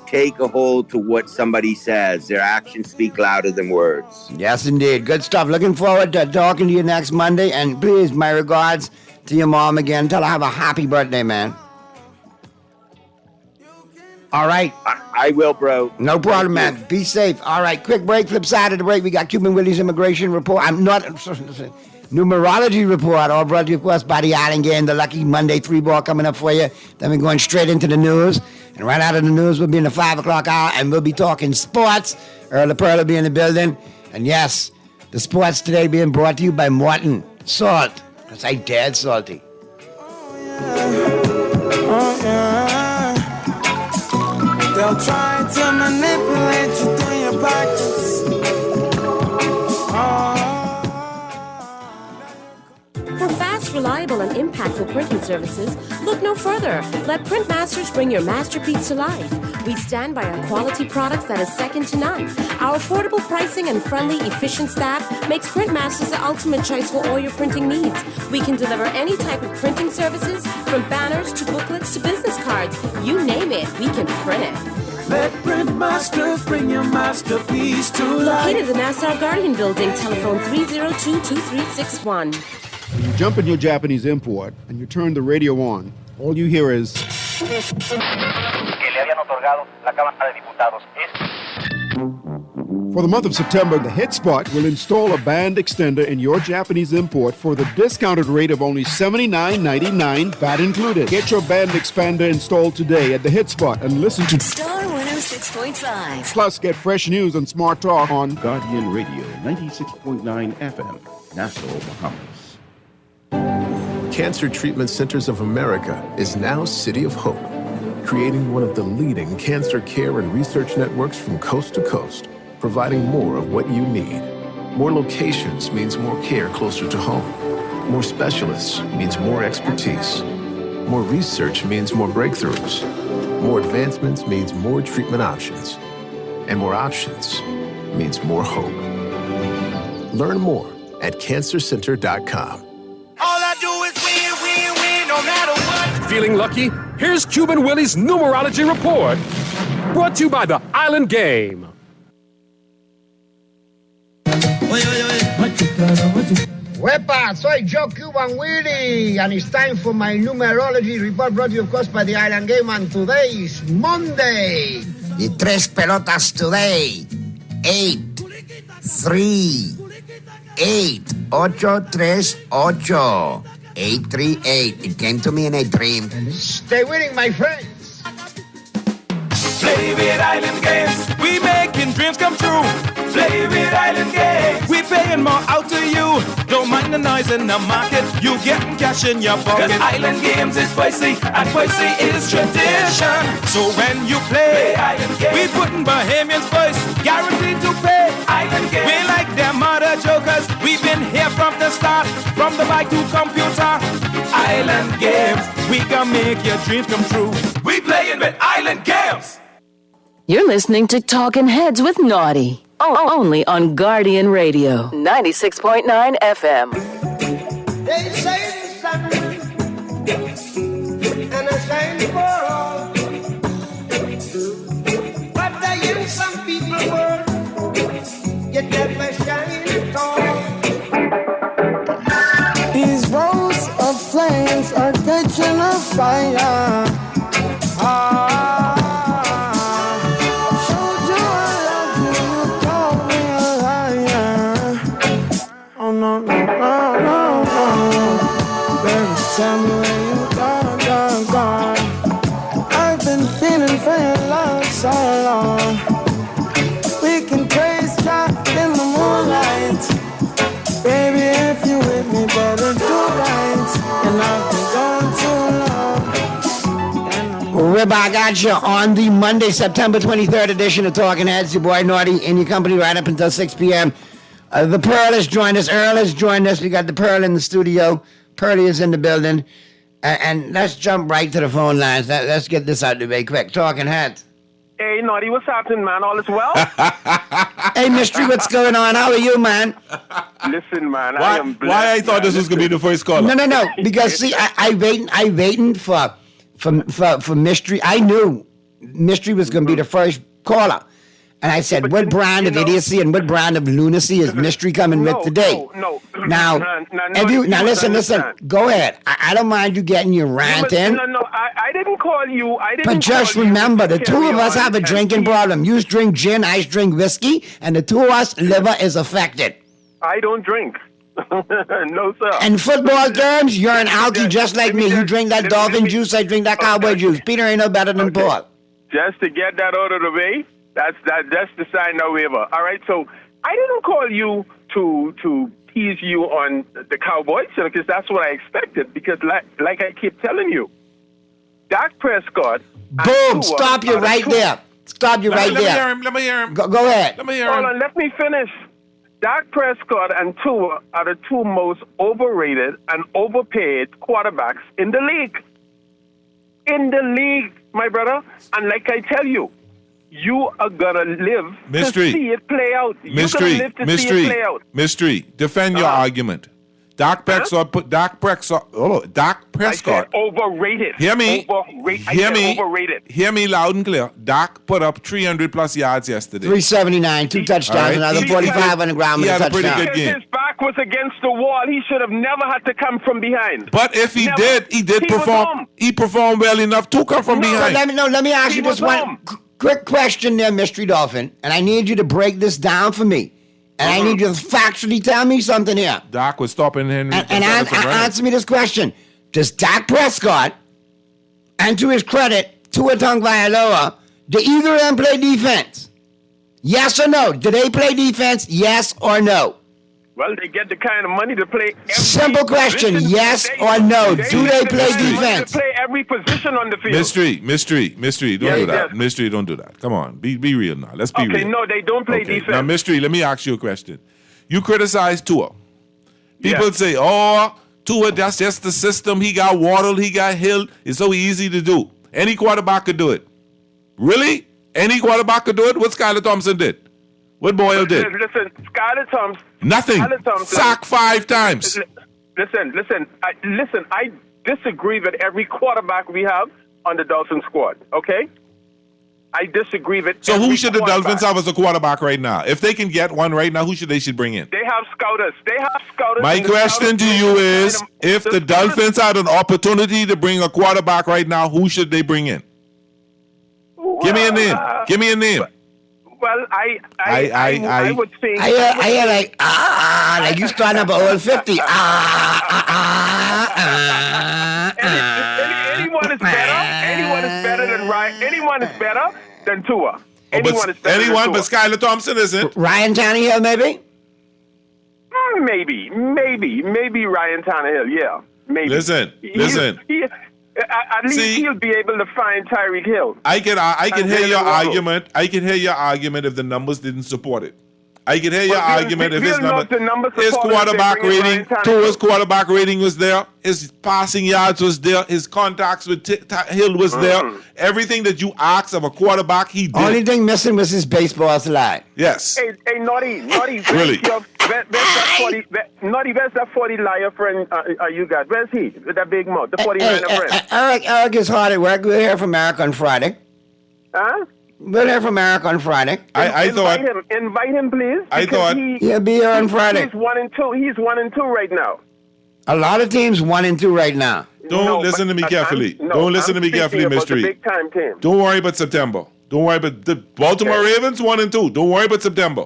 take a hold to what somebody says. Their actions speak louder than words. Yes, indeed. Good stuff. Looking forward to talking to you next Monday. And please, my regards to your mom again. Tell her I have a happy birthday, man. All right. I will, bro. No problem, man. Be safe. All right. Quick break. Flip side of the break. We got Cuban Willie's immigration report. Numerology report. All brought to you, of course, by the Island Game. The lucky Monday 3-ball coming up for you. Then we're going straight into the news. And right out of the news, we'll be in the 5 o'clock hour, and we'll be talking sports. Earl Pearl will be in the building. And yes, the sports today being brought to you by Morton Salt. Because I dead salty. Oh, yeah. They'll try to manipulate you through your pockets. For fast most reliable and impactful printing services, look no further. Let Printmasters bring your masterpiece to life. We stand by our quality products that is second to none. Our affordable pricing and friendly, efficient staff makes Printmasters the ultimate choice for all your printing needs. We can deliver any type of printing services, from banners to booklets to business cards. You name it, we can print it. Let Printmasters bring your masterpiece to life. Located in the Nassau Guardian Building, telephone 302-2361. When you jump in your Japanese import and you turn the radio on, all you hear is... For the month of September, the Hit Spot will install a band extender in your Japanese import for the discounted rate of only $79.99, VAT included. Get your band expander installed today at the Hit Spot and listen to Star 106.5. Plus, get fresh news and smart talk on Guardian Radio 96.9 FM, Nassau, Bahamas. Cancer Treatment Centers of America is now City of Hope, creating one of the leading cancer care and research networks from coast to coast, providing more of what you need. More locations means more care closer to home. More specialists means more expertise. More research means more breakthroughs. More advancements means more treatment options. And more options means more hope. Learn more at cancercenter.com. All I do is win, win, win, no matter what. Feeling lucky? Here's Cuban Willie's numerology report. Brought to you by the Island Game. Wepa, soy yo, Cuban Willie, and it's time for my numerology report brought to you, of course, by the Island Game, and today is Monday. Y tres pelotas today. 8, 3, 8, 838. 838. It came to me in a dream. Stay winning, my friends. Play with Island Games. We making dreams come true. Play with Island Games. We paying more out to you. Don't mind the noise in the market. You getting cash in your pocket. 'Cause Island Games is spicy and spicy is tradition. So when you play Island Games, we putting Bahamians first. Guaranteed to pay. Island Games. We like them other jokers. We've been here from the start. From the bike to computer. Island Games. We gonna make your dreams come true. We playing with Island Games. You're listening to Talking Heads with Naughty. Only on Guardian Radio 96.9 FM. They say the sun and I shine for all. But I am some people world yet never shine at all. These rows of flames are catching a fire. Tell me where you gone. I've been feeling for your love so long. We can praise God in the moonlight. Baby, if you with me, better do right. And I've been gone too long. Rib, I got you on the Monday, September 23rd edition of Talking Heads. Your boy Naughty in your company right up until 6 p.m. The Pearl has joined us. Earl has joined us. We got the Pearl in the studio. Pearlie is in the building. And let's jump right to the phone lines. Let's get this out of the way quick. Talking Heads. Hey, Naughty, what's happening, man? All is well? Hey, Mystery, what's going on? How are you, man? Listen, man, I am blessed. Why I thought this was going to be the first caller? No. Because, see, I waiting for Mystery. I knew Mystery was going to be the first caller. And I said, what brand of idiocy and what brand of lunacy is Mystery coming with today? No. Now, listen. Go ahead. I don't mind you getting your rant in. No. I didn't call you. But just remember, the two of us have a drinking problem. You drink gin, I drink whiskey, and the two of us liver is affected. I don't drink. No, sir. And football games, you're an alky just like me. You drink that dolphin juice, I drink that cowboy juice. Peter ain't no better than Paul. Just to get that out of the way. That's the sign no waiver. All right, so I didn't call you to tease you on the Cowboys because that's what I expected. Because like I keep telling you, Dak Prescott. Boom! Stop you right there. Stop you right there. Let me hear him. Go ahead. Let me hear him. Hold on, let me finish. Dak Prescott and Tua are the two most overrated and overpaid quarterbacks in the league. In the league, my brother. And like I tell you, you are gonna live to see it play out. You're gonna live to see it play out. Mystery, defend your argument. Dak Prescott I said overrated. Hear me. Overrated. Hear me loud and clear. Dak put up 300 plus yards yesterday. 379, 2 touchdowns, another 45 on the ground with a touchdown. He had a pretty good game. His back was against the wall. He should have never had to come from behind. But if he did perform. He performed well enough to come from behind. Let me ask you this one quick question there, Mystery Dolphin, and I need you to break this down for me. And I need you to factually tell me something here. Dak was stopping Henry. And answer me this question. Does Dak Prescott, and to his credit, Tua Tagovailoa, do either of them play defense? Yes or no? Do they play defense? Yes or no? Well, they get the kind of money to play every simple question, position. yes or no? Do they play defense? To play every position on the field. Mystery, don't do that. Mystery, don't do that. Come on, be real now. Let's be real. Okay, no, they don't play defense. Now, Mystery, let me ask you a question. You criticize Tua. People say, Tua, that's just the system. He got waddled, he got hilled. It's so easy to do. Any quarterback could do it. Really? Any quarterback could do it? What Skylar Thompson did? What Boyle did? Listen, Skylar Thompson. Nothing. Sack 5 times. Listen. I disagree with every quarterback we have on the Dolphins squad. Okay. I disagree with. So who should the Dolphins have as a quarterback right now? If they can get one right now, who should they bring in? They have scouters. My question to you is: if the Dolphins had an opportunity to bring a quarterback right now, who should they bring in? Give me a name. Well, I would think. I hear like you starting up an old 50. Anyone is better. Anyone is better than Ryan. Anyone is better than Tua. Anyone is better than Tua. But Skylar Thompson isn't. Ryan Tannehill, maybe? Maybe Ryan Tannehill. Yeah, maybe. Listen. At least he'll be able to find Tyreek Hill. I can hear your argument. I can hear your argument if the numbers didn't support it. I can hear your argument if his quarterback rating, Tua's quarterback rating was there, his passing yards was there, his contacts with Hill was there. Everything that you asked of a quarterback, he did. Only thing missing was his baseball slide. Yes. Hey, Naughty. Really? Naughty, where's that 40 liar friend you got? Where's he? With that big mouth, the 49er friend. Eric is hard at work. We'll hear from Eric on Friday. Huh? We'll hear from Eric on Friday. Invite him, please. He'll be here on Friday. He's 1 and 2. He's 1 and 2 right now. A lot of teams 1 and 2 right now. Don't listen to me carefully. Don't listen to me carefully, Mystery. Big time team. Don't worry about September. Don't worry about the Baltimore Ravens 1 and 2. Don't worry about September.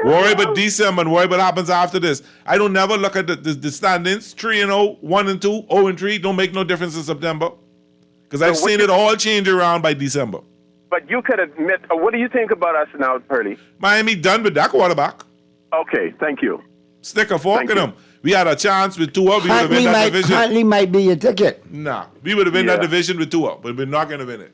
Worry about December and worry about what happens after this. I don't never look at the standings. 3-0, 1 and 2, 0 and 3. Don't make no difference in September. Because I've seen it all change around by December. But you could admit, what do you think about us now, Purdy? Miami done with that quarterback. Okay, thank you. Stick a fork in them. We had a chance with Tua. We would have win that division. Huntley might be your ticket. Nah, we would have win that division with Tua, but we're not going to win it.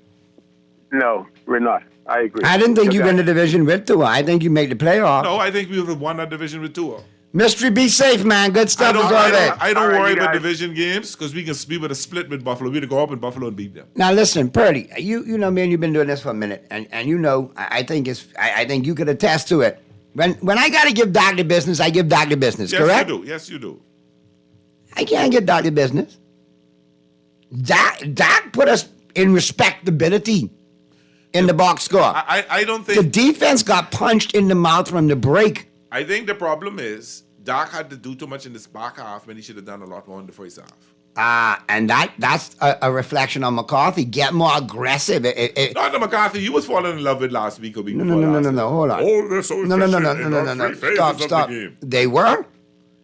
No, we're not. I agree. I didn't think you win the division with Tua. I think you make the playoff. No, I think we would have won that division with Tua. Mystery, be safe, man. Good stuff as always. I don't worry about division games because we would have split with Buffalo. We'd go up in Buffalo and beat them. Now listen, Purdy, you know, man, you've been doing this for a minute, and you know, I think you could attest to it. When I got to give Doc the business, I give Doc the business. Correct? Yes, you do. I can't give Doc the business. Doc put us in respectability in the box score. I don't think the defense got punched in the mouth from the break. I think the problem is Doc had to do too much in this back half when he should have done a lot more in the first half. And that's a reflection on McCarthy. Get more aggressive. Not the McCarthy you was falling in love with last week or week before. No. Hold on. Oh, they're so No. Stop. They were?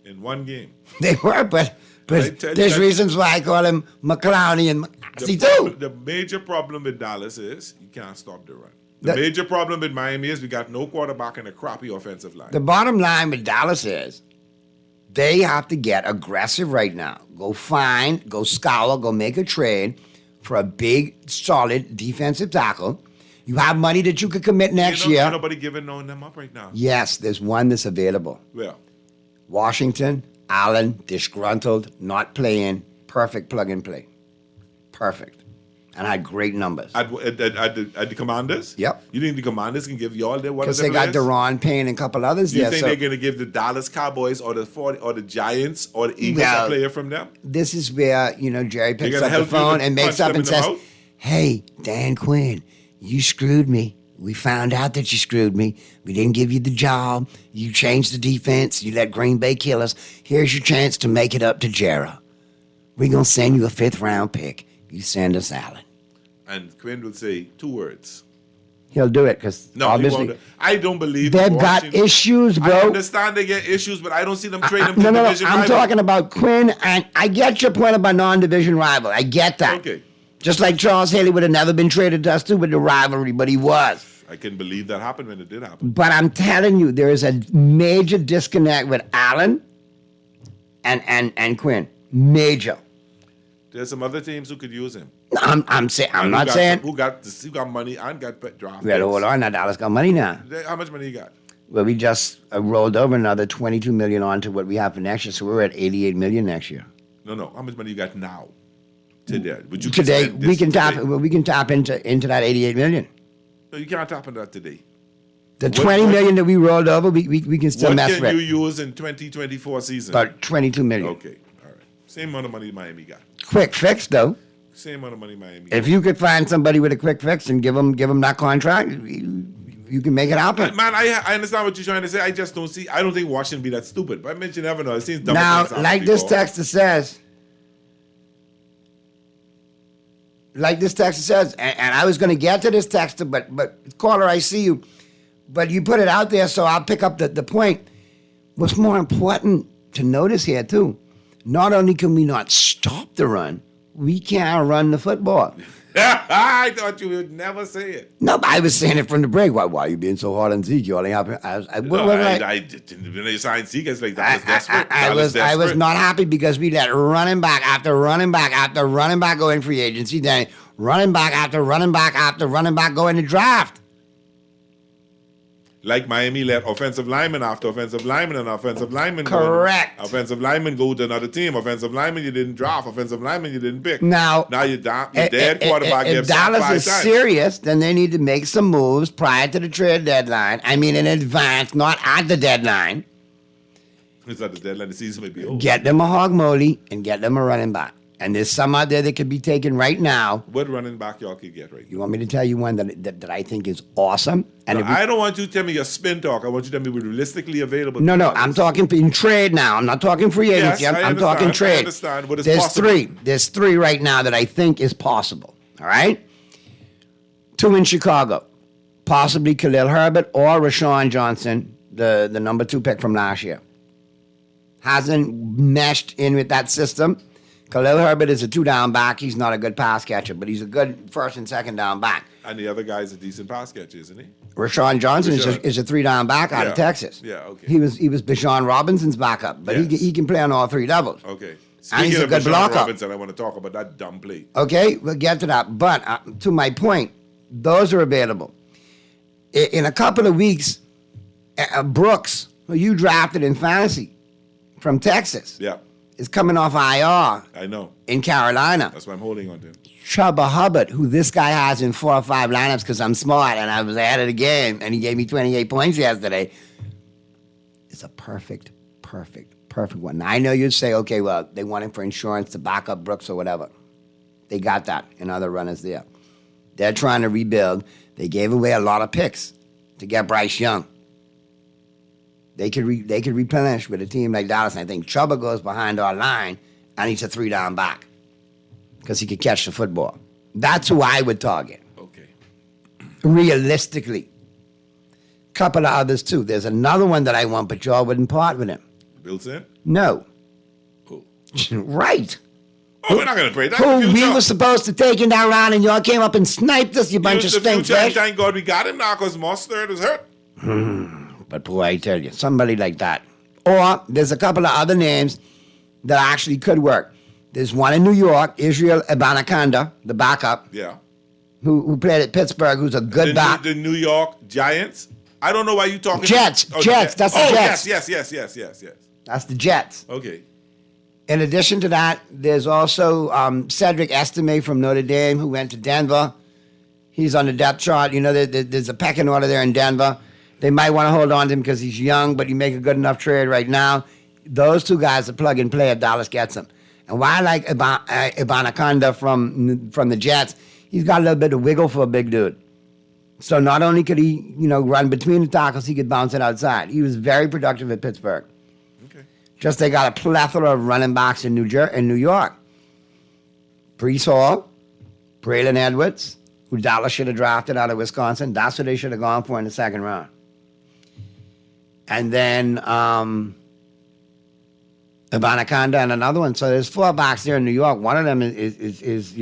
In one game. They were, but there's reasons why I call him McClowney and McCarthy too. The major problem with Dallas is you can't stop the run. The major problem with Miami is we got no quarterback and a crappy offensive line. The bottom line with Dallas is they have to get aggressive right now. Go scour, go make a trade for a big, solid defensive tackle You have money that you could commit next year. Nobody giving them up right now. Yes, there's one that's available. Well, Washington, Allen, disgruntled, not playing, perfect plug and play. Perfect. And had great numbers. At the Commanders? Yep. You think the Commanders can give you all their what? Because they got Deron Payne and a couple others. Do you think they're going to give the Dallas Cowboys or the Giants or the Eagles a player from them? This is where, Jerry picks up the phone and makes up and says, hey, Dan Quinn, you screwed me. We found out that you screwed me. We didn't give you the job. You changed the defense. You let Green Bay kill us. Here's your chance to make it up to Jerry. We're going to send you a 5th-round pick. You send us Allen. And Quinn would say 2 words. He'll do it because obviously he won't. I don't believe they've got issues, bro. I understand they get issues, but I don't see them trading them to No. division I'm rival. talking about Quinn, and I get your point about non-division rival. I get that. Okay. Just like Charles Haley would have never been traded to us too with the rivalry, but he was. I can believe that happened when it did happen. But I'm telling you, there is a major disconnect with Allen and Quinn. Major. There's some other teams who could use him. I'm not saying who got money and got draft. Well, hold on, now Dallas got money now. How much money you got? Well, we just rolled over another $22 million onto what we have for next year, so we're at $88 million next year. No. How much money you got now? Today, we can tap into that $88 million. No, you can't tap into that today. The $20 million that we rolled over, we can still mess with. What can you use in 2024 season? About $22 million. Okay, all right. Same amount of money Miami got. Quick fix, though. Same amount of money Miami got. If you could find somebody with a quick fix and give them that contract, you can make it happen. Man, I understand what you're trying to say. I just don't see. I don't think Washington be that stupid. But I mentioned never know. It seems dumb. Now, like this texter says, and I was going to get to this texter, but caller, I see you. But you put it out there, so I'll pick up the point. What's more important to notice here, too, not only can we not stop the run, we can't run the football. I thought you would never say it. No, but I was saying it from the break. Why are you being so hard on Zeke? You only have I didn't really sign Zeke. It's like that was desperate. I was not happy because we let running back after running back after running back go in free agency, then running back after running back after running back go in the draft. Like Miami let offensive lineman after offensive lineman and offensive lineman. Correct. Offensive lineman go to another team. Offensive lineman you didn't draft. Offensive lineman you didn't pick. Now you're dead quarterback. If Dallas is serious, then they need to make some moves prior to the trade deadline. I mean, in advance, not at the deadline. It's at the deadline. The season may be over. Get them a hog molly and get them a running back. And there's some out there that could be taken right now. What running back y'all could get right now? You want me to tell you one that I think is awesome? And I don't want you to tell me your spin talk. I want you to tell me what's realistically available. No, I'm talking in trade now. I'm not talking free agency. Yes, I'm talking trade. I understand what is There's possible. There's three right now that I think is possible. All right? 2 in Chicago. Possibly Khalil Herbert or Rashawn Johnson, the number 2 pick from last year. Hasn't meshed in with that system. Khalil Herbert is a 2-down back. He's not a good pass catcher, but he's a good first and second down back. And the other guy's a decent pass catcher, isn't he? Rashawn Johnson is a 3-down back out of Texas. Yeah, okay. He was Bijan Robinson's backup, but he can play on all 3 levels. Okay. And he's a good Bijan blocker. Robinson, I want to talk about that dumb play. Okay, we'll get to that. But to my point, those are available. In a couple of weeks, Brooks, who you drafted in fantasy from Texas, is coming off IR. I know. In Carolina. That's why I'm holding on to him. Chuba Hubbard, who this guy has in 4 or 5 lineups because I'm smart and I was ahead of the game and he gave me 28 points yesterday, is a perfect one. Now, I know you'd say, okay, well, they want him for insurance to back up Brooks or whatever. They got that and other runners there. They're trying to rebuild. They gave away a lot of picks to get Bryce Young. They could replenish with a team like Dallas. And I think Chuba goes behind our line and he's a 3-down back because he could catch the football. That's who I would target. Okay. Realistically. Couple of others too. There's another one that I want, but y'all wouldn't part with him. Wilson? No. Who? Right. Oh, we're not going to pray. That's Who the we future. were supposed to take in that round and y'all came up and sniped us, you bunch of stinkfish. Thank God we got him now because Mustard is hurt. But boy, I tell you, somebody like that. Or there's a couple of other names that actually could work. There's one in New York, Israel Abanikanda, the backup. Yeah. who played at Pittsburgh, who's a good back. The New York Giants. I don't know why you talking. Jets. Jets. That's the Jets. Yes. That's the Jets. Okay. In addition to that, there's also Cedric Estime from Notre Dame who went to Denver. He's on the depth chart. You know, there's a pecking order there in Denver. They might want to hold on to him because he's young, but you make a good enough trade right now. Those two guys are plug and play if Dallas gets them. And why I like Ibanaconda from the Jets, he's got a little bit of wiggle for a big dude. So not only could he, run between the tackles, he could bounce it outside. He was very productive at Pittsburgh. Just they got a plethora of running backs in New York. Breece Hall, Braylon Edwards, who Dallas should have drafted out of Wisconsin. That's what they should have gone for in the second round. And then Ibanaconda and another one. So there's 4 backs there in New York. One of them is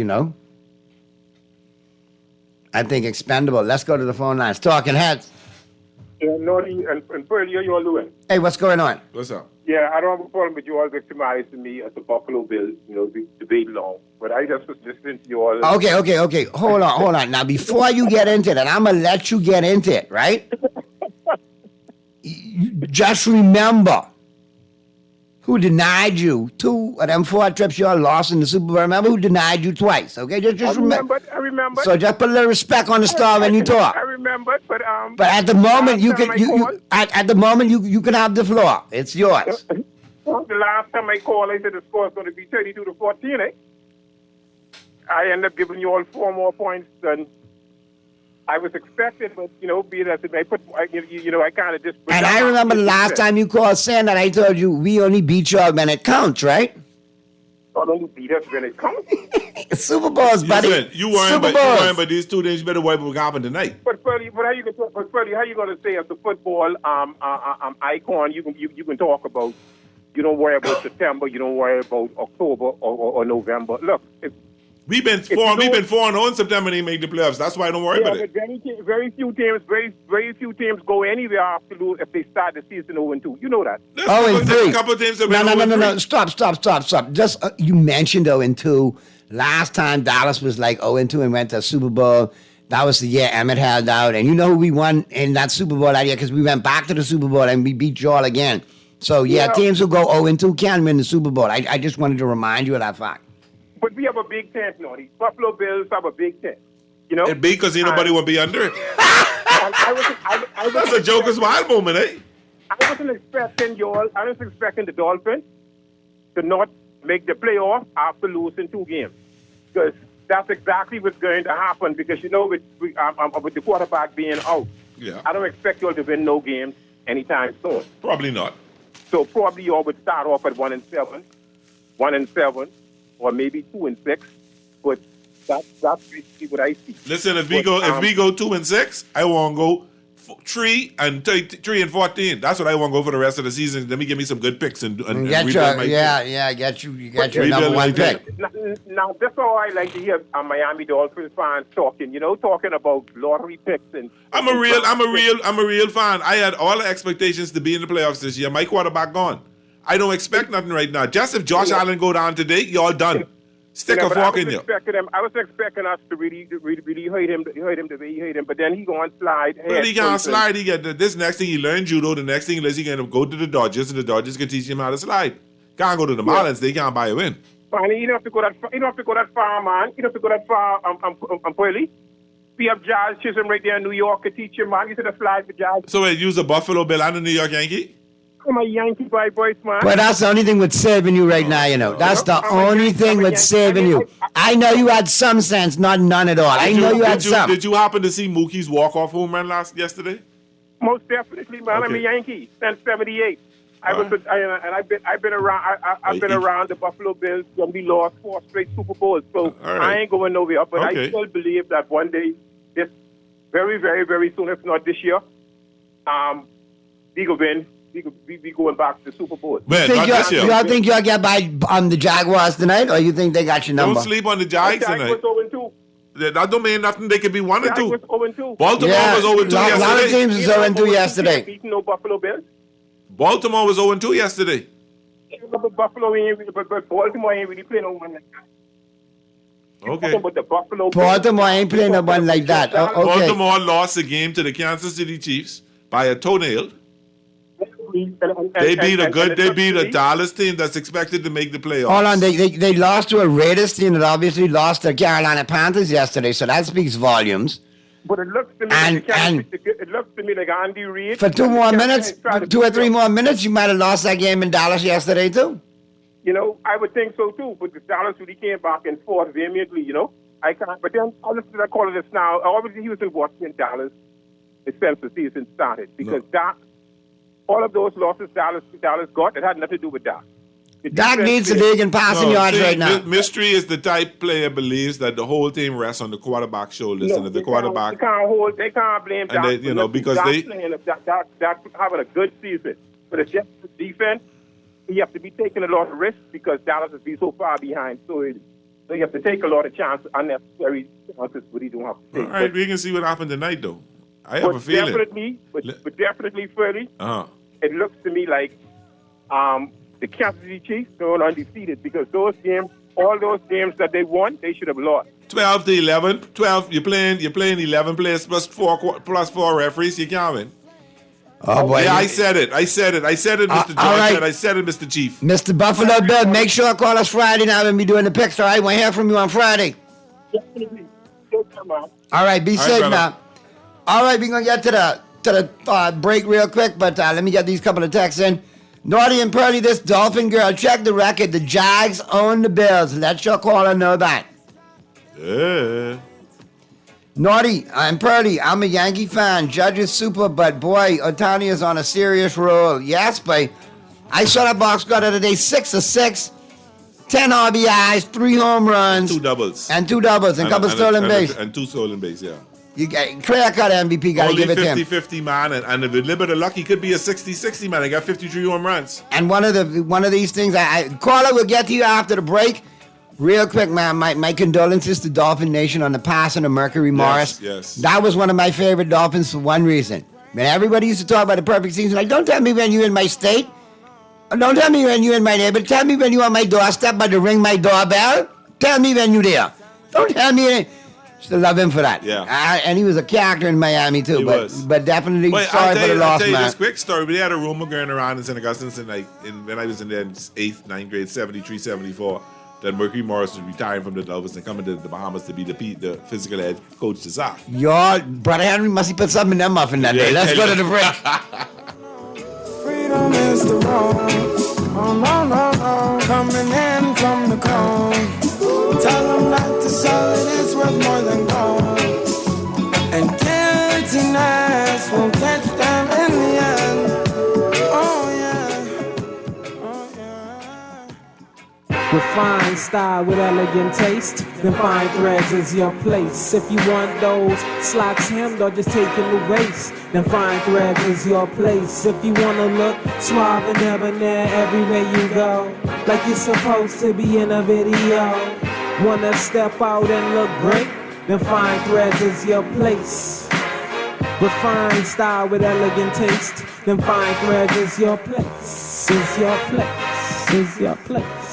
I think expendable. Let's go to the phone lines. Talking Heads. Yeah, Nori and Pearl, how you all doing? Hey, what's going on? What's up? Yeah, I don't have a problem with you all victimizing me at the Buffalo Bills, debate long. But I just was listening to you all. Okay. Hold on. Now, before you get into it, and I'm going to let you get into it, right? Just remember who denied you 2 of them 4 trips you all lost in the Super Bowl. Remember who denied you twice, okay? Just remember. I remember. So just put a little respect on the star when you talk. I remember, but at the moment you can at the moment you can have the floor. It's yours. The last time I called, I said the score is going to be 32-14. I end up giving you all 4 more points than I was expecting, but be it as it may, I kind of just. And I remember the last time you called saying that I told you we only beat you when it counts, right? Not only beat us when it counts. Super Bowls, buddy. Listen, you worrying, but these 2 days you better worry about what happened tonight. But Freddie, how you going to say as a football icon you can talk about? You don't worry about September. You don't worry about October or November. Look, We've been 4-0 in September and they make the playoffs. That's why I don't worry about it. But very few teams go anywhere after lose if they start the season 0-2. You know that. 0-3. A couple of teams have No. been Stop. Just you mentioned 0-2. Last time Dallas was like 0-2 and went to Super Bowl. That was the year Emmett held out. And you know who we won in that Super Bowl that year? Because we went back to the Super Bowl and we beat you all again. So, teams who go 0-2 can win the Super Bowl. I just wanted to remind you of that fact. But we have a big tent, Nori. Buffalo Bills have a big tent. It big because nobody will be under it. That's a Joker's wild moment, eh? I wasn't expecting the Dolphins to not make the playoff after losing 2 games. Because that's exactly what's going to happen. Because, with the quarterback being out, I don't expect you all to win no games anytime soon. Probably not. So probably you all would start off at 1-7, or maybe 2-6. But that's basically what I see. Listen, if we go 2-6, I want to go 3-14. That's what I want to go for the rest of the season. Let me give me some good picks and get your your number 1 pick. Now that's all I like to hear Miami Dolphins fans talking. Talking about lottery picks and. I'm a real fan. I had all the expectations to be in the playoffs this year. My quarterback gone. I don't expect nothing right now. Just if Josh Allen go down today, y'all done. Stick a fork in you. I was expecting us to really hurt him the way he hurt him, but then he going to slide. Well, he can't slide. He get this next thing he learned judo. The next thing he going to go to the Dodgers, and the Dodgers can teach him how to slide. Can't go to the Marlins. They can't buy a win. Fine, you don't have to go that far, man. You don't have to go that far. Pearly. We have Jazz Chisholm right there in New York to teach him, man. You should have slide for Jazz. So wait, use a Buffalo Bill and a New York Yankee. I'm a Yankee boy, man. Well, that's the only thing with saving you right now, That's the only thing with saving you. I know you had some sense, none at all. I know you had some. Did you happen to see Mookie's walk-off home run yesterday? Most definitely, man. Okay. I'm a Yankee since '78. I've been around the Buffalo Bills when we lost 4 straight Super Bowls. So I ain't going nowhere. But I still believe that one day, this very, very, very soon, if not this year, we go win. We going back to the Super Bowl. Man, y'all think y'all get by on the Jaguars tonight, or you think they got your number? Don't sleep on the Jags tonight. That don't mean nothing. They could be 1-2. Baltimore was 0-2 yesterday. A lot of teams was 0-2 yesterday. Beating no Buffalo Bills. Baltimore was 0-2 yesterday. But Baltimore ain't really playing no one like that. Okay. But the Buffalo Baltimore ain't playing no one like that. Okay. Baltimore lost a game to the Kansas City Chiefs by a toenail. They beat a Dallas team that's expected to make the playoffs. Hold on, they lost to a Raiders team that obviously lost to Carolina Panthers yesterday, so that speaks volumes. But it looks to me like Andy Reid. For 2 more minutes, 2 or 3 more minutes, you might have lost that game in Dallas yesterday too. You know, I would think so too. But the Dallas really came back and fought vehemently. You know, I can't. But then I call it this now. Obviously, he was in Washington, Dallas, since the season started because all of those losses Dallas got, it had nothing to do with that. Dak leads the league in passing yards right now. Mystery is the type player believes that the whole team rests on the quarterback's shoulders, and if the quarterback they can't blame Dak. Because they having a good season, but it's just the defense. You have to be taking a lot of risks because Dallas has been so far behind. So you have to take a lot of chances, unnecessary chances, but you don't have to take. All right, we can see what happened tonight, though. I have a feeling. Definitely, Freddie. It looks to me like the Kansas City Chiefs are undefeated because all those games that they won, they should have lost. 12 to 11. 12. You're playing 11 players plus four referees. You can't win. Oh boy! Yeah, I said it, Mr. George. Right. I said it, Mr. Chief. Mr. Buffalo Bill, make sure to call us Friday now when we doing the picks. All right, we'll hear from you on Friday. All right, be safe now. All right, we're gonna get to the break real quick, but let me get these couple of texts in. Naughty and Pearly, this Dolphin girl, check the record. The Jags own the Bills. Let your caller know that. Yeah. Naughty and Pearly, I'm a Yankee fan. Judge is super, but boy, Ohtani is on a serious roll. Yes, but I saw that box score the other day, 6 of 6, 10 RBIs, 3 home runs. 2 doubles. And couple stolen base. And 2 stolen base, yeah. You clear cut MVP, gotta give it to him. 50-50 man, and if a little bit of luck, he could be a 60-60 man. I got 53 home runs. And one of these things, caller, will get to you after the break. Real quick, man, my condolences to Dolphin Nation on the passing of Mercury Morris. Yes. That was one of my favorite Dolphins for one reason. Man, everybody used to talk about the perfect season. Like, don't tell me when you're in my state. Don't tell me when you're in my neighborhood. Tell me when you're on my doorstep by to ring my doorbell. Tell me when you're there. Don't tell me. Still love him for that. Yeah. And he was a character in Miami, too. But definitely sorry for the loss, man. I'll tell you this quick story. We had a rumor going around in St. Augustine when I was in the 8th, 9th grade, 73, 74, that Mercury Morris was retiring from the Dolphins and coming to the Bahamas to be the physical head coach to Zach. Your brother Henry must have put something in that muffin that day. Let's go to the break. Freedom is the road. Oh, no. Coming in from the cold. Tell them not to sell it, it's worth more than gold. And guiltiness will catch them in the end. Oh, yeah. Refined style with elegant taste. Then fine threads is your place. If you want those slacks hemmed or just taking the waist, then fine threads is your place. If you wanna look suave and debonair everywhere you go, like you're supposed to be in a video. Wanna step out and look great? Then fine threads is your place. Refined style with elegant taste. Then fine threads is your place. Is your place. Is your place.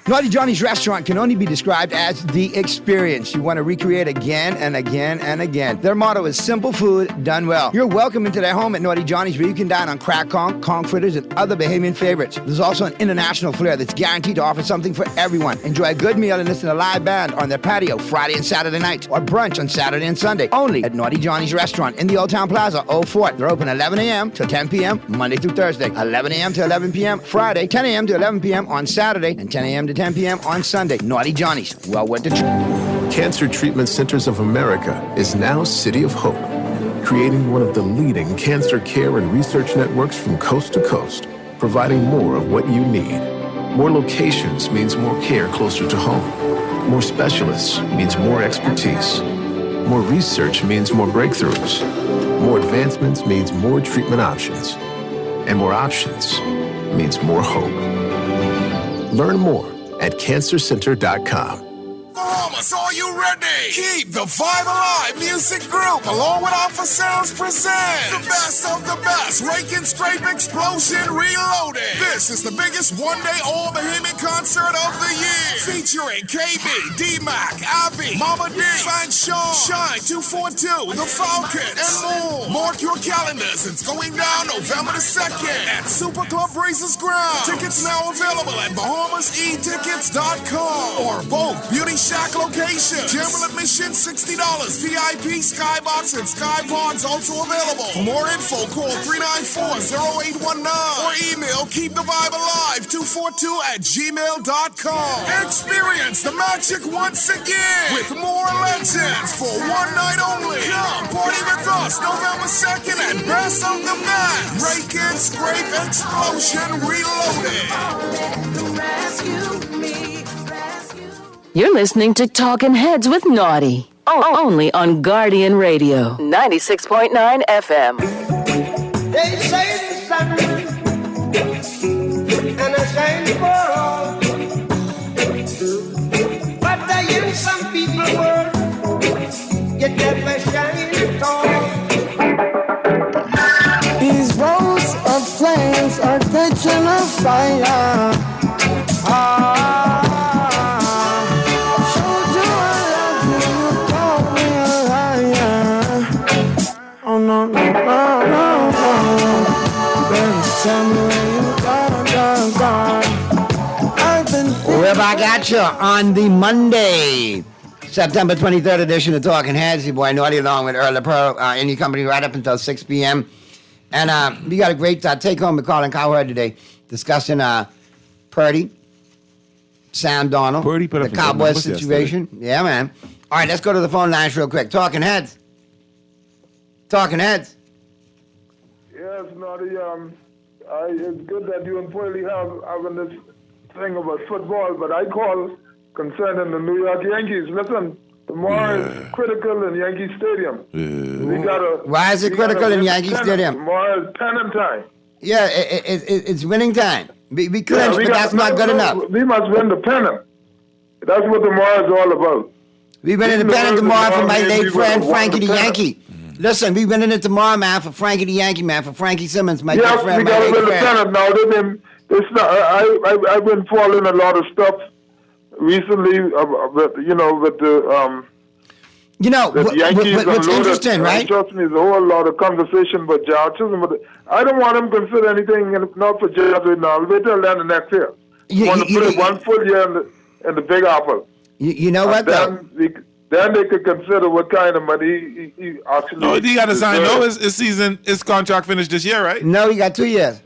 Naughty Johnny's restaurant can only be described as the experience you want to recreate again and again and again. Their motto is simple food done well. You're welcome into their home at Naughty Johnny's, where you can dine on crack conch fritters, and other Bahamian favorites. There's also an international flair that's guaranteed to offer something for everyone. Enjoy a good meal and listen to a live band on their patio Friday and Saturday nights, or brunch on Saturday and Sunday, only at Naughty Johnny's restaurant in the Old Town Plaza, Old Fort. They're open 11 a.m. till 10 p.m. Monday through Thursday, 11 a.m. to 11 p.m. Friday, 10 a.m. to 11 p.m. on Saturday, and 10 a.m. to 10 p.m. on Sunday. Naughty Johnny's. Well worth the trip. Cancer Treatment Centers of America is now City of Hope, creating one of the leading cancer care and research networks from coast to coast, providing more of what you need. More locations means more care closer to home. More specialists means more expertise. More research means more breakthroughs. More advancements means more treatment options. And more options means more hope. Learn more at cancercenter.com. Bahamas, are you ready? Keep the vibe alive. Music Group, along with Alpha Sounds, presents the best of the best. Raking Scrape Explosion Reloaded. This is the biggest one-day all-Bahamian concert of the year, Featuring KB, D-Mac, Abby, Mama D, Fan Sean, Shine 242, The Falcon, and more. Mark your calendars. It's going down November the 2nd at Super Club Races Ground. Tickets now available at BahamasEtickets.com or both Beauty Shack locations. General admission $60. VIP, Skybox, and Skypods also available. For more info, call 394-0819 or email keepthevibealive242@gmail.com. Experience the magic once again with more legends for one night only. Come party with us November 2nd at Best of the Best. Rake and Scrape Explosion Reloaded. You're listening to Talking Heads with Naughty. Only on Guardian Radio, 96.9 FM. They say the sun and I shine for all, but I hear some people work, you never shine at all. These rows of flames are catching a fire. Showed you I love you, you call me a liar. Oh no, no, no, no, no. Baby, tell me where you gone. I've been Wherever I got you on the Monday, September 23rd edition of Talking Heads. Your boy Naughty along with Earl Pearl in your company right up until 6 p.m. And we got a great take-home with Colin Cowherd today discussing Purdy, Sam Darnold, the Cowboys situation. Yeah, man. All right, let's go to the phone lines real quick. Talking Heads. Talking Heads. Yes, Naughty. It's good that you and Poiley having this thing about football, but I call concerning the New York Yankees. Listen, tomorrow is critical in Yankee Stadium. Why is it critical in Yankee Stadium? Tomorrow is pennant time. Yeah, it's winning time. We clinched, but that's not good enough. We must win the pennant. That's what tomorrow is all about. We win the pennant tomorrow for my late friend Frankie the Yankee. Listen, we winning it tomorrow, man, for Frankie the Yankee, man, for Frankie Simmons, my good friend, my late friend. Now, I've been following a lot of stuff recently, with the Yankees what's interesting, right? Trust me, there's a whole lot of conversation about George Chisholm, but I don't want him to consider anything, not for George now. Wait till then the next year. You want to put it one full year in the Big Apple. You know what, though? Then they could consider what kind of money he actually. No, he got to sign. No, his contract finished this year, right? No, he got 2 years.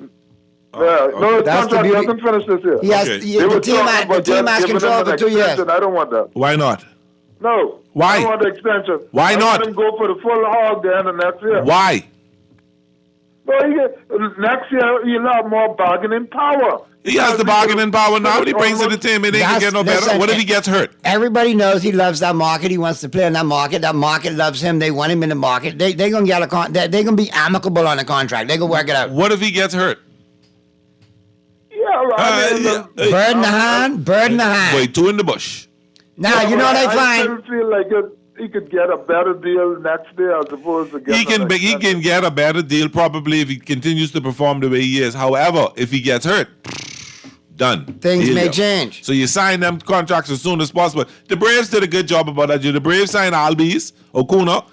No, his contract doesn't finish this year. Yes, the team has control for 2 years. I don't want that. Why not? No. Why? I don't want the extension. Why not? I want him to go for the full hog then the next year. Why? Well, next year he'll have more bargaining power. He has the bargaining power now. When he brings to the team, it ain't gonna get no better. What if he gets hurt? Everybody knows he loves that market. He wants to play in that market. That market loves him. They want him in the market. They're gonna get they're gonna be amicable on the contract. They gonna work it out. What if he gets hurt? Bird in the hand. Wait, two in the bush. Now, you know what I find? I still feel like he could get a better deal next year as opposed to He can get a better deal probably if he continues to perform the way he is. However, if he gets hurt, done. Things may change. So you sign them contracts as soon as possible. The Braves did a good job about that. The Braves signed Albies, Okuna.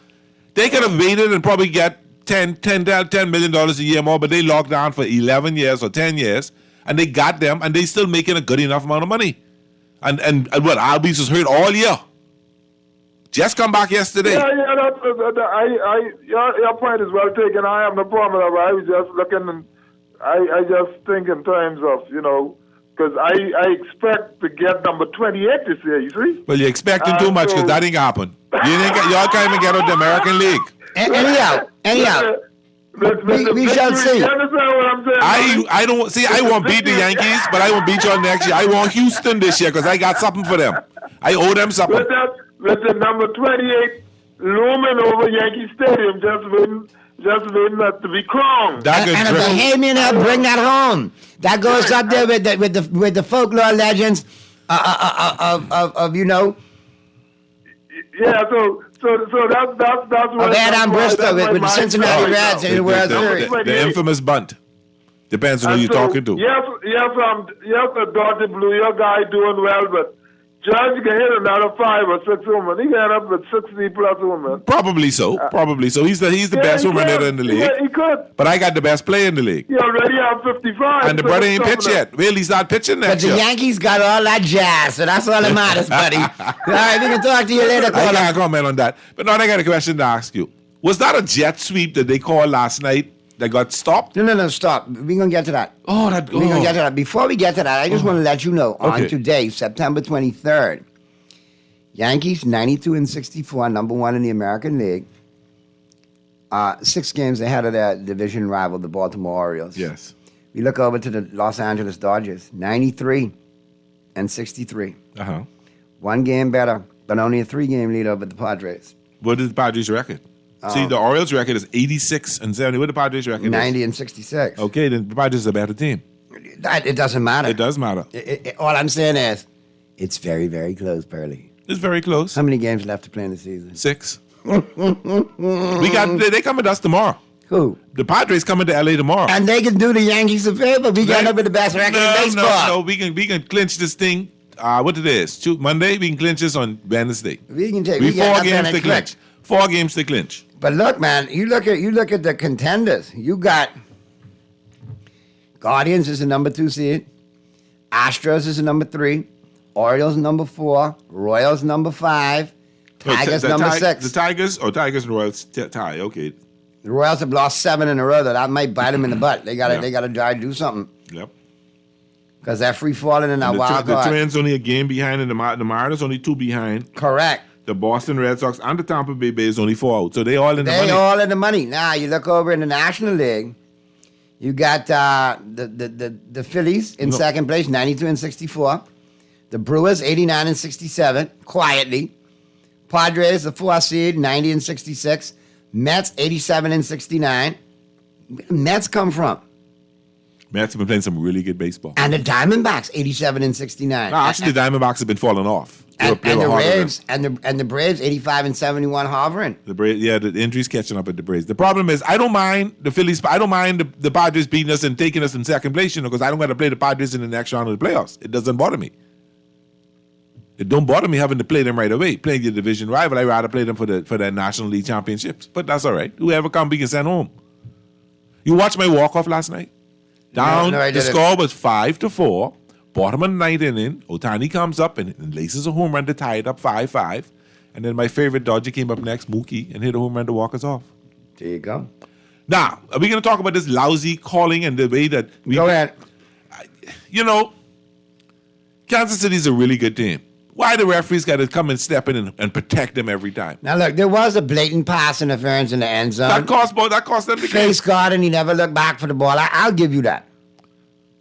They could have waited and probably get $10 million a year more, but they locked down for 11 years or 10 years, and they got them, and they still making a good enough amount of money. And what, Albies was hurt all year. Just come back yesterday. Yeah, your point is well taken. I have no problem with that. I was just looking, and I just think in terms of, because I expect to get number 28 this year, you see? Well, you're expecting too much because that ain't happen. Y'all can't even get out the American League. Anyhow. We shall see. You understand what I'm saying? I don't see. I won't beat the Yankees, but I won't beat y'all next year. I want Houston this year because I got something for them. I owe them something. With the number 28 looming over Yankee Stadium, just waiting to be crowned. And a Bahamian will bring that home. That goes up there with the folklore legends of Yeah, so that's what Adam Bristol with the Cincinnati Reds in the World Series. The infamous bunt. Depends on who you're talking to. Yes, the Dodger Blue, your guy doing well, but Judge can hit another 5 or 6 women. He got up with 60 plus women. Probably so. Probably so. He's the best woman hitter in the league. He could. But I got the best player in the league. He already have 55. And the brother ain't pitched yet. Well, he's not pitching But next the year. Yankees got all that jazz, so that's all that matters, buddy. All right, we can talk to you later, I caller. can't comment on that. But now I got a question to ask you. Was that a jet sweep that they called last night that got stopped? No, stop. We're going to get to that. Oh, We're going to get to that. Before we get to that, I just want to let you know, on Okay. today, September 23rd, Yankees 92-64, number 1 in the American League. 6 games ahead of their division rival, the Baltimore Orioles. Yes. We look over to the Los Angeles Dodgers, 93-63. 1 game better, but only a 3-game lead over the Padres. What is the Padres' record? See, the Orioles' record is 86-70. What the Padres' record 90-66. Okay, then the Padres is a better team. It doesn't matter. It does matter. All I'm saying is, it's very, very close, Pearly. It's very close. How many games left to play in the season? 6. They come with us tomorrow. Who? The Padres coming to LA tomorrow. And they can do the Yankees a favor. We got up with the best record in baseball. No, we can clinch this thing. What it is? Monday, we can clinch this on Wednesday. We can take. We We got 4 games nothing to clinch. 4 games to clinch. But look, man, you look at the contenders. You got Guardians is the number 2 seed. Astros is the number 3. Orioles number 4. Royals number 5. Tigers number 6. The Tigers and Royals tie. Okay. The Royals have lost 7 in a row. That might bite them in the butt. They gotta try to do something. Yep. Because they're free falling in that wild The card. Twins only a game behind, and the Mariners only 2 behind. Correct. The Boston Red Sox and the Tampa Bay Rays only 4 out. So they all in the money. They all in the money. Now you look over in the National League. You got the Phillies in second place, 92-64. The Brewers, 89-67, quietly. Padres, the 4th seed, 90-66. Mets, 87-69. Where did Mets come from? Mets have been playing some really good baseball. And the Diamondbacks, 87-69. No, actually, the Diamondbacks have been falling off. And the Braves, and the Braves, 85-71, hovering. The Braves, the injuries catching up at the Braves. The problem is, I don't mind the Phillies. I don't mind the Padres beating us and taking us in second place, because I don't got to play the Padres in the next round of the playoffs. It doesn't bother me. It don't bother me having to play them right away. Playing your division rival, I'd rather play them for the National League Championships. But that's all right. Whoever come, we can send home. You watched my walk-off last night? Down, No, I the didn't. score was 5-4. Bottom of the 9th inning, Ohtani comes up and laces a home run to tie it up 5-5. And then my favorite Dodger came up next, Mookie, and hit a home run to walk us off. There you go. Now, are we going to talk about this lousy calling and the way that we... Go ahead. Kansas City's a really good team. Why the referees got to come and step in and protect them every time? Now look, there was a blatant pass interference in the end zone. That cost them the game. Face guard, and he never looked back for the ball. I'll give you that.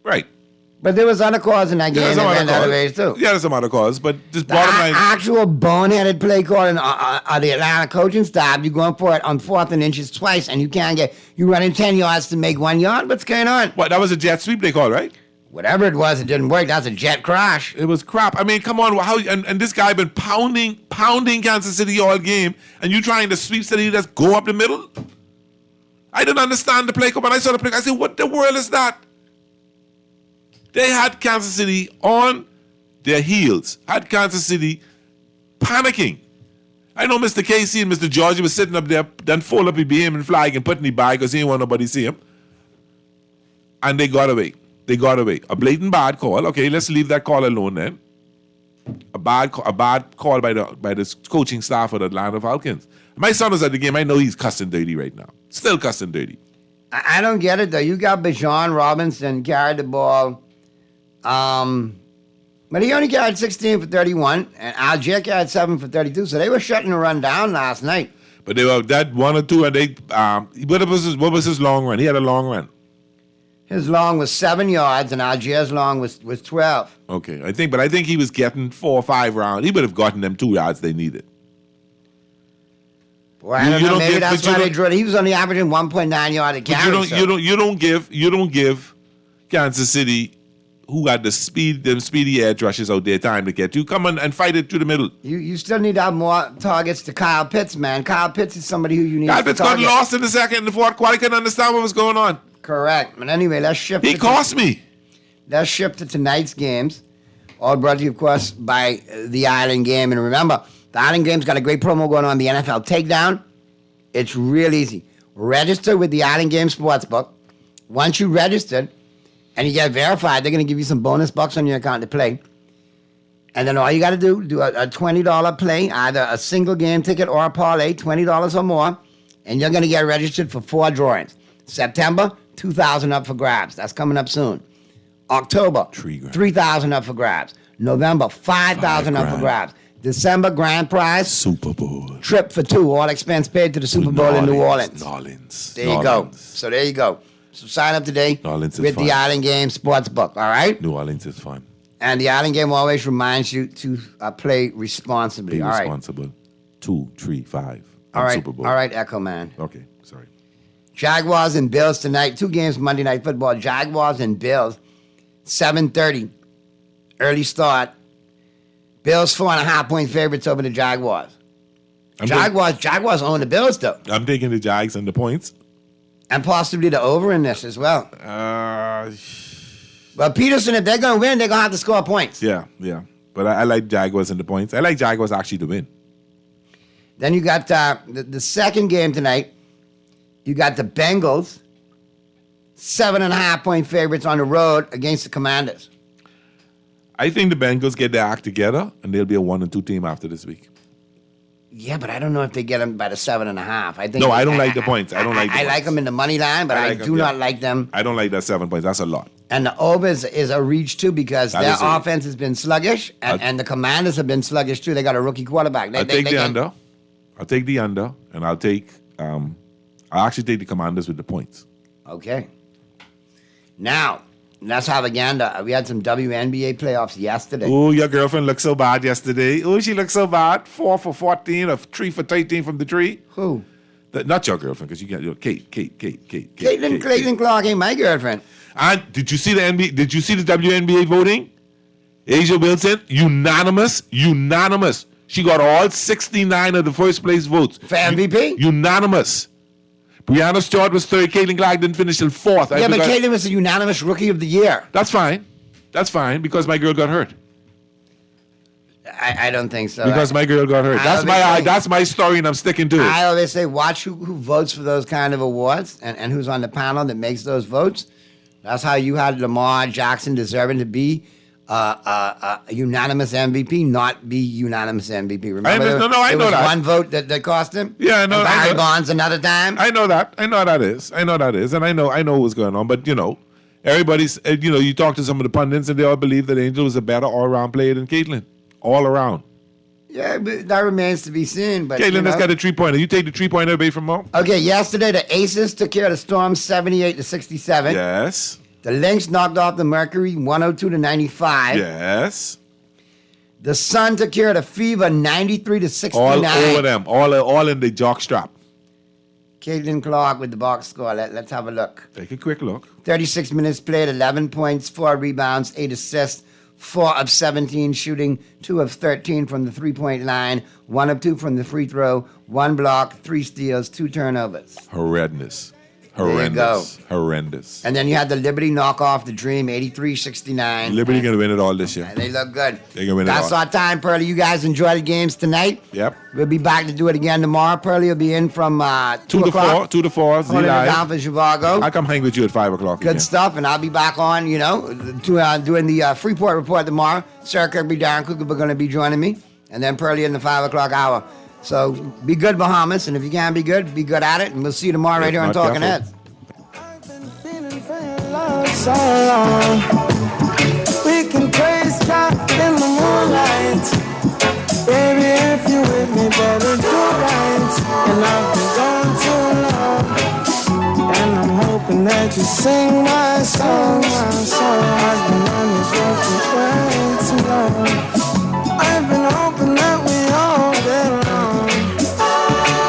Right. But there was other calls in that game There's some that other went the other calls. ways too. Yeah, there's some other calls, but just The bottom line... actual boneheaded play calling on the Atlanta coaching staff, you're going for it on 4th and inches twice, and you're running 10 yards to make 1 yard. What's going on? What, that was a jet sweep they called, right? Whatever it was, it didn't work. That's a jet crash. It was crap. I mean, come on. And this guy been pounding Kansas City all game, and you trying to sweep City just go up the middle? I didn't understand the play call. When I saw the play, I said, what the world is that? They had Kansas City on their heels, had Kansas City panicking. I know Mr. Casey and Mr. Georgie was sitting up there, done fold up his BM and flag and put in the bag because he didn't want nobody to see him. And they got away. A blatant bad call. Okay, let's leave that call alone then. A bad call by the coaching staff of the Atlanta Falcons. My son was at the game. I know he's cussing dirty right now. Still cussing dirty. I don't get it though. You got Bijan Robinson carried the ball. But he only carried 16 for 31, and Algier carried 7 for 32, so they were shutting the run down last night. But they were that 1 or 2, and they what was his long run? He had a long run. His long was 7 yards, and Algier's long was 12. Okay, I think he was getting 4 or 5 rounds. He would have gotten them 2 yards they needed. Well, I don't know. Maybe that's why they drew it. He was only averaging 1.9 yards a carry. You don't give Kansas City, who got the speedy edge rushes out there, time to get you. Come on and fight it through the middle. You still need to have more targets to Kyle Pitts, man. Kyle Pitts is somebody who you need Kyle to Pitts target. got lost in the second and the fourth quarter. I couldn't understand what was going on. Correct. But anyway, let's shift. He cost me. Let's shift to tonight's games. All brought to you, of course, by the Island Game. And remember, the Island Game's got a great promo going on, the NFL Takedown. It's real easy. Register with the Island Game Sportsbook. Once you registered and you get verified, they're going to give you some bonus bucks on your account to play. And then all you got to do a $20 play, either a single game ticket or a parlay, $20 or more, and you're going to get registered for 4 drawings. September, $2,000 up for grabs. That's coming up soon. October, $3,000 up for grabs. November, $5,000 up for grabs. December, grand prize, Super Bowl. Trip for 2, all expense paid to the Super Bowl in New Orleans. There you go. So there you go. So sign up today with the Island Game Sportsbook, all right? New Orleans is fun. And the Island Game always reminds you to play responsibly. Be all right. responsible. 2, 3, 5. All right. Super Bowl. All right, Echo Man. Okay, sorry. Jaguars and Bills tonight. 2 games Monday Night Football. Jaguars and Bills. 7:30. Early start. Bills 4.5-point favorites over the Jaguars. Jaguars own the Bills, though. I'm taking the Jags and the points. And possibly the over in this as well. But Peterson, if they're going to win, they're going to have to score points. Yeah. But I like Jaguars and the points. I like Jaguars actually to win. Then you got the second game tonight. You got the Bengals, 7.5-point favorites on the road against the Commanders. I think the Bengals get their act together, and they'll be a 1-2 team after this week. Yeah, but I don't know if they get them by the 7.5. I think. No, I don't like the points. I don't like the I points. like them in the money line, but I do not like them. I don't like that 7 points. That's a lot. And the over is a reach, too, because That their is a- offense has been sluggish, and the Commanders have been sluggish, too. They got a rookie quarterback. I'll take the under. I'll take the under, and I'll actually take the Commanders with the points. Okay. Now, let's have again. We had some WNBA playoffs yesterday. Oh, your girlfriend looked so bad yesterday. Oh, she looked so bad. 4 for 14 or 3 for 13 from the tree. Who? Not your girlfriend, because you can't. Kate. Caitlin Clark ain't my girlfriend. And did you see the NBA? Did you see the WNBA voting? Asia Wilson, unanimous. She got all 69 of the first place votes for MVP. Unanimous. Brianna Stewart was third. Caitlin Clark didn't finish till 4th. Yeah, but Caitlin was a unanimous Rookie of the Year. That's fine, because my girl got hurt. I don't think so. Because my girl got hurt. That's my story, and I'm sticking to it. I always say, watch who votes for those kind of awards and who's on the panel that makes those votes. That's how you had Lamar Jackson deserving to be a unanimous MVP, not be unanimous MVP. Remember, I know that. One vote that cost him. Yeah, I know. And Barry Bonds another time. I know that. I know how that is, and I know what's going on. But everybody's. You talk to some of the pundits, and they all believe that Angel was a better all-around player than Caitlin, all around. Yeah, but that remains to be seen. But Caitlin has got a 3-pointer. You take the 3-pointer away from Mo? Okay, yesterday the Aces took care of the Storm 78-67. Yes. The Lynx knocked off the Mercury 102-95. Yes. The Sun took care of the Fever 93-69. All over them. All in the jock strap. Caitlin Clark with the box score. Let's have a look. Take a quick look. 36 minutes played, 11 points, 4 rebounds, 8 assists, 4 of 17 shooting, 2 of 13 from the three-point line, 1 of 2 from the free throw, 1 block, 3 steals, 2 turnovers. Horrendous. There you go. Horrendous. And then you had the Liberty knock off the Dream, 83-69. Liberty going to win it all this year. And they look good. They're going to win it all. That's our time, Pearly. You guys enjoy the games tonight. Yep. We'll be back to do it again tomorrow. Pearly will be in from 2 to o'clock. 2 to 4. Holding it down for Zhivago. I'll come hang with you at 5 o'clock. Good stuff, and I'll be back on, doing the Freeport Report tomorrow. Sarah Kirby, Darren Cooper are going to be joining me, and then Pearly in the 5 o'clock hour. So be good, Bahamas, and if you can't be good at it, and we'll see you tomorrow right here on Talking Heads. So long. We can praise God in the moonlight. Baby, if you with me, better do right. And I've been gone too long. And I'm hoping that you sing my song. I've been on this road for way too long. I've been hoping that we all get along.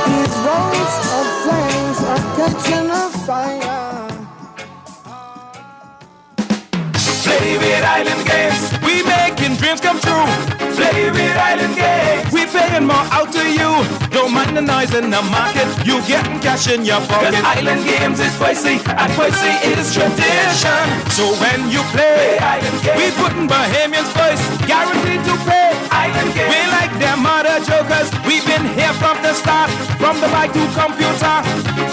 These roads of flames are catching a fire. Play with Island Games. We making dreams dreams come true. Play with Island Games. We paying more out to you. Don't mind the noise in the market. You getting cash in your pocket. 'Cause Island Games is spicy, and spicy is tradition. So when you play Island Games, we putting Bahamians first, guaranteed to pay. Island Games. We like them other jokers. We've been here from the start, from the bike to computer.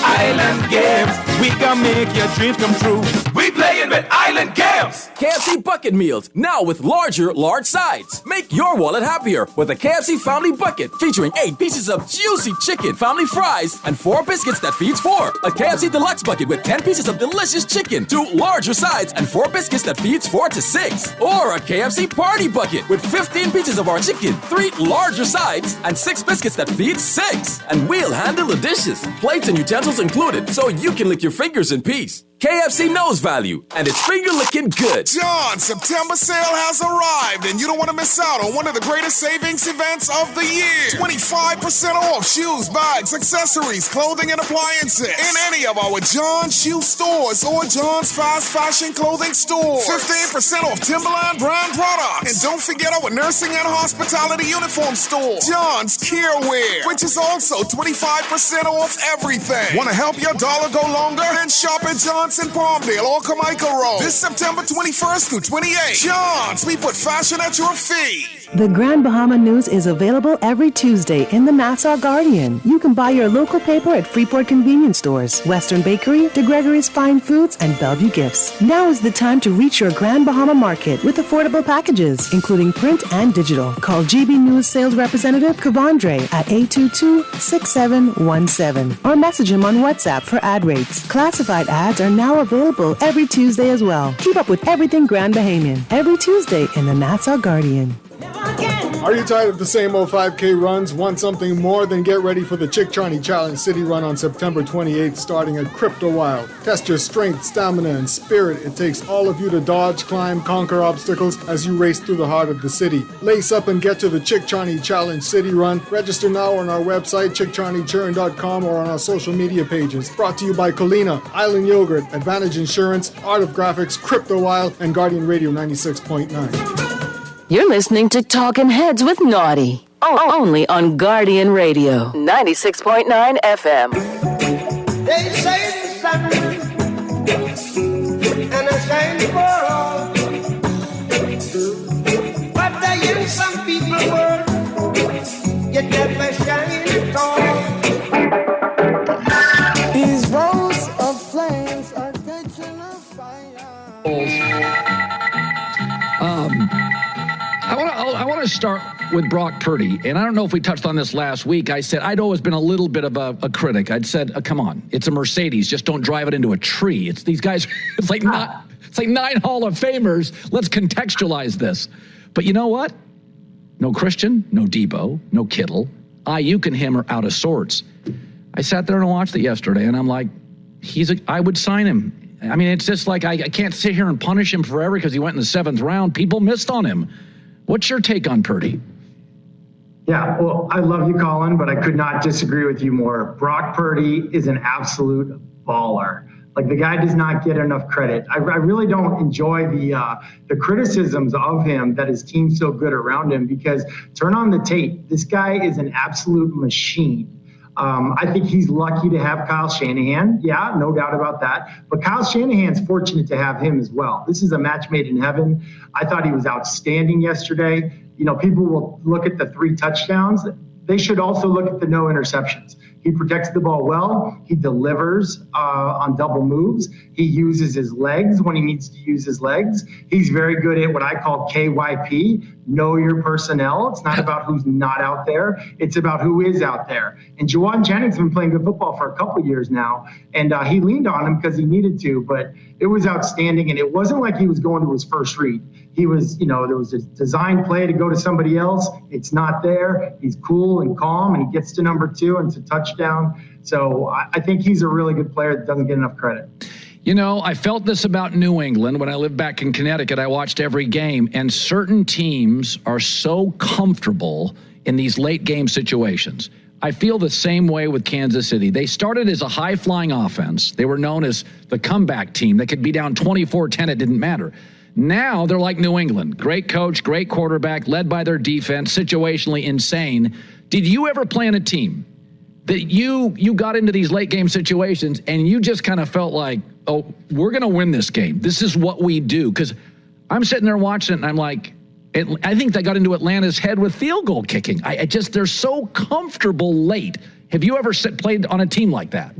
Island Games, we gonna make your dreams come true. We playing with Island Games. KFC Bucket Meals, now with large sides. Make your wallet happier with a KFC Family Bucket featuring 8 pieces of juicy chicken, family fries, and 4 biscuits that feeds 4. A KFC Deluxe Bucket with 10 pieces of delicious chicken, 2 larger sides, and 4 biscuits that feeds 4 to 6. Or a KFC Party Bucket with 15 pieces of our chicken, 3 larger sides, and 6 biscuits that feeds 6. And we'll handle the dishes, plates and utensils included, so you can lick your fingers in peace. KFC knows value, and it's finger-licking good. John, September sale has arrived, and you don't want to miss out on one of the greatest savings events of the year. 25% off shoes, bags, accessories, clothing, and appliances in any of our John Shoe stores or John's Fast Fashion Clothing stores. 15% off Timberland brand products. And don't forget our nursing and hospitality uniform store, John's Care Wear, which is also 25% off everything. Want to help your dollar go longer? Then shop at John's in Palmdale or Carmichael Road. This September 21st through 28th. John's, we put fashion at your feet. The Grand Bahama News is available every Tuesday in the Nassau Guardian. You can buy your local paper at Freeport Convenience Stores, Western Bakery, DeGregory's Fine Foods, and Bellevue Gifts. Now is the time to reach your Grand Bahama Market with affordable packages, including print and digital. Call GB News Sales Representative Kavandre at 822-6717 or message him on WhatsApp for ad rates. Classified ads are now available every Tuesday as well. Keep up with everything Grand Bahamian every Tuesday in the Nassau Guardian. Are you tired of the same old 5K runs? Want something more? Then get ready for the Chick Charney Challenge City Run on September 28th, starting at Crypto Wild. Test your strength, stamina, and spirit. It takes all of you to dodge, climb, conquer obstacles as you race through the heart of the city. Lace up and get to the Chick Charney Challenge City Run. Register now on our website, chickcharneychurn.com, or on our social media pages. Brought to you by Colina, Island Yogurt, Advantage Insurance, Art of Graphics, Crypto Wild, and Guardian Radio 96.9. You're listening to Talkin' Heads with Naughty. Only on Guardian Radio, 96.9 FM. They say the sun and I shine for all, but I in some people's world, you never shine at all. These rows of flames are catching a fire. I want to start with Brock Purdy, and I don't know if we touched on this last week. I said I'd always been a little bit of a critic. I'd said, come on, it's a Mercedes, just don't drive it into a tree. It's these guys. It's like 9 Hall of Famers. Let's contextualize this. But you know what? No Christian, no Debo, no Kittle. Ayuk and him are out of sorts. I sat there and watched it yesterday, and I'm like, I would sign him. I mean, it's just like I can't sit here and punish him forever because he went in the 7th round. People missed on him. What's your take on Purdy? Yeah, well, I love you, Colin, but I could not disagree with you more. Brock Purdy is an absolute baller. Like, the guy does not get enough credit. I really don't enjoy the criticisms of him that his team's so good around him, because turn on the tape. This guy is an absolute machine. I think he's lucky to have Kyle Shanahan. Yeah, no doubt about that. But Kyle Shanahan's fortunate to have him as well. This is a match made in heaven. I thought he was outstanding yesterday. You know, people will look at the 3 touchdowns. They should also look at the no interceptions. He protects the ball well. He delivers on double moves. He uses his legs when he needs to use his legs. He's very good at what I call KYP, know your personnel. It's not about who's not out there. It's about who is out there. And Juwan Jennings has been playing good football for a couple of years now, and he leaned on him because he needed to, but it was outstanding, and it wasn't like he was going to his first read. He was, there was a design play to go to somebody else. It's not there. He's cool and calm, and he gets to number 2, and it's a touchdown. So I think he's a really good player that doesn't get enough credit. You know, I felt this about New England. When I lived back in Connecticut, I watched every game, and certain teams are so comfortable in these late game situations. I feel the same way with Kansas City. They started as a high-flying offense. They were known as the comeback team. They could be down 24-10. It didn't matter. Now they're like New England. Great coach, great quarterback, led by their defense, situationally insane. Did you ever play on a team that you got into these late game situations and you just kind of felt like, oh, we're going to win this game. This is what we do? Because I'm sitting there watching it and I'm like, I think they got into Atlanta's head with field goal kicking. They're so comfortable late. Have you ever played on a team like that?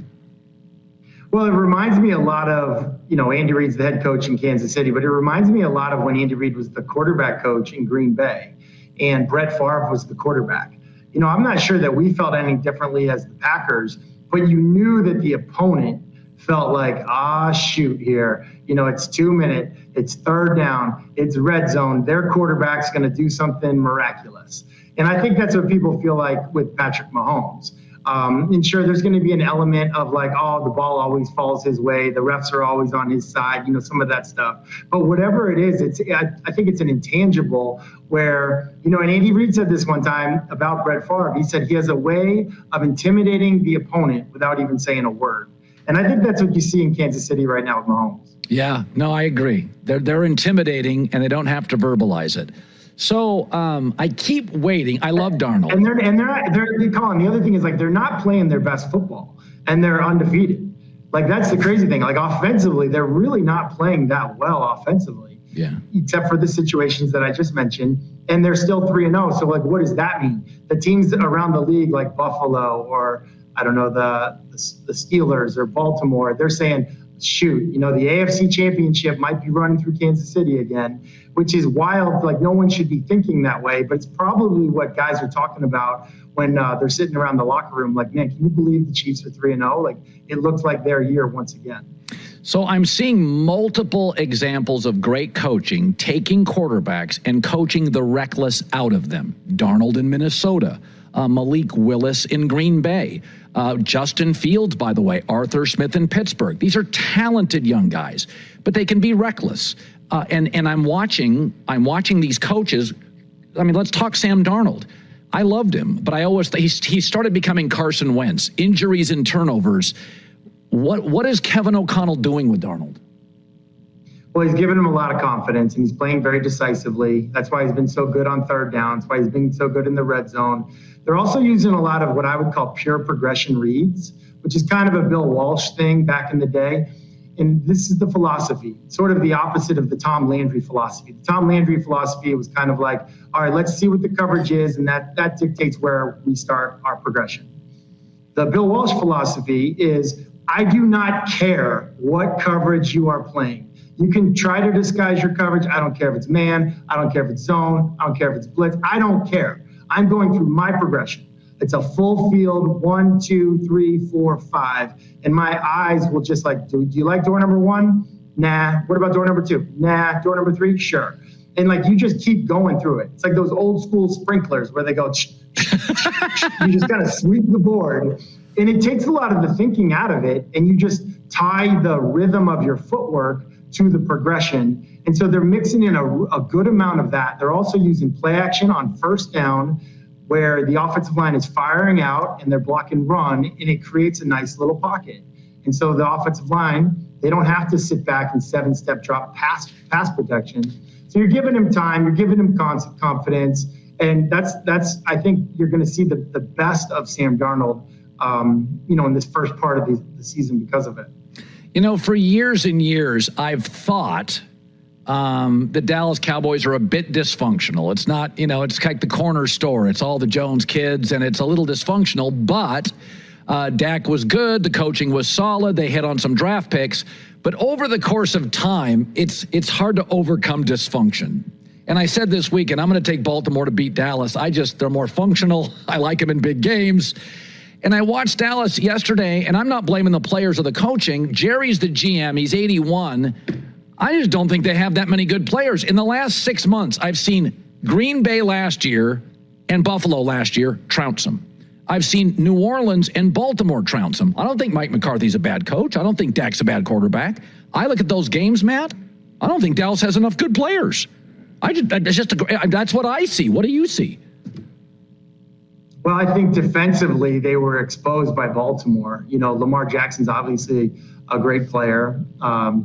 Well, it reminds me a lot of, Andy Reid's the head coach in Kansas City, but it reminds me a lot of when Andy Reid was the quarterback coach in Green Bay and Brett Favre was the quarterback. I'm not sure that we felt any differently as the Packers, but you knew that the opponent felt like, shoot here. It's 2 minutes, it's third down, it's red zone. Their quarterback's going to do something miraculous. And I think that's what people feel like with Patrick Mahomes. And sure, there's going to be an element of like, the ball always falls his way. The refs are always on his side, some of that stuff. But whatever it is, I think it's an intangible where, and Andy Reid said this one time about Brett Favre. He said he has a way of intimidating the opponent without even saying a word. And I think that's what you see in Kansas City right now with Mahomes. Yeah, no, I agree. They're intimidating and they don't have to verbalize it. So I keep waiting. I love Darnold. And they're Colin, the other thing is like they're not playing their best football and they're undefeated. Like that's the crazy thing. Like offensively, they're really not playing that well offensively. Yeah. Except for the situations that I just mentioned. And they're still 3-0. So like what does that mean? The teams around the league like Buffalo or I don't know, the Steelers or Baltimore, they're saying, shoot, the AFC Championship might be running through Kansas City again, which is wild. Like no one should be thinking that way, but it's probably what guys are talking about when they're sitting around the locker room. Like, man, can you believe the Chiefs are 3-0? Like it looks like their year once again. So I'm seeing multiple examples of great coaching, taking quarterbacks and coaching the reckless out of them. Darnold in Minnesota, Malik Willis in Green Bay, Justin Fields, by the way, Arthur Smith in Pittsburgh. These are talented young guys, but they can be reckless. And I'm watching these coaches. I mean, let's talk Sam Darnold. I loved him, but I always he started becoming Carson Wentz. Injuries and turnovers. What is Kevin O'Connell doing with Darnold? Well, he's given him a lot of confidence, and he's playing very decisively. That's why he's been so good on third down. That's why he's been so good in the red zone. They're also using a lot of what I would call pure progression reads, which is kind of a Bill Walsh thing back in the day. And this is the philosophy, sort of the opposite of the Tom Landry philosophy. The Tom Landry philosophy was kind of like, all right, let's see what the coverage is, and that dictates where we start our progression. The Bill Walsh philosophy is, I do not care what coverage you are playing. You can try to disguise your coverage. I don't care if it's man. I don't care if it's zone. I don't care if it's blitz. I don't care. I'm going through my progression. It's a full field, 1, 2, 3, 4, 5. And my eyes will just like, do you like door number 1? Nah. What about door number 2? Nah. Door number 3? Sure. And like, you just keep going through it. It's like those old school sprinklers where they go, you just kind of sweep the board. And it takes a lot of the thinking out of it. And you just tie the rhythm of your footwork to the progression. And so they're mixing in a good amount of that. They're also using play action on first down where the offensive line is firing out and they're blocking run, and it creates a nice little pocket. And so the offensive line, they don't have to sit back and 7-step drop pass protection. So you're giving him time, you're giving him confidence. And that's I think you're going to see the best of Sam Darnold, in this first part of the season because of it. For years and years, I've thought the Dallas Cowboys are a bit dysfunctional. It's not, it's like the corner store. It's all the Jones kids, and it's a little dysfunctional. But Dak was good. The coaching was solid. They hit on some draft picks. But over the course of time, it's hard to overcome dysfunction. And I said this week, and I'm going to take Baltimore to beat Dallas. They're more functional. I like them in big games. And I watched Dallas yesterday, and I'm not blaming the players or the coaching. Jerry's the GM. He's 81. I just don't think they have that many good players. In the last 6 months, I've seen Green Bay last year and Buffalo last year trounce them. I've seen New Orleans and Baltimore trounce them. I don't think Mike McCarthy's a bad coach. I don't think Dak's a bad quarterback. I look at those games, Matt. I don't think Dallas has enough good players. That's what I see. What do you see? Well, I think defensively they were exposed by Baltimore. Lamar Jackson's obviously a great player.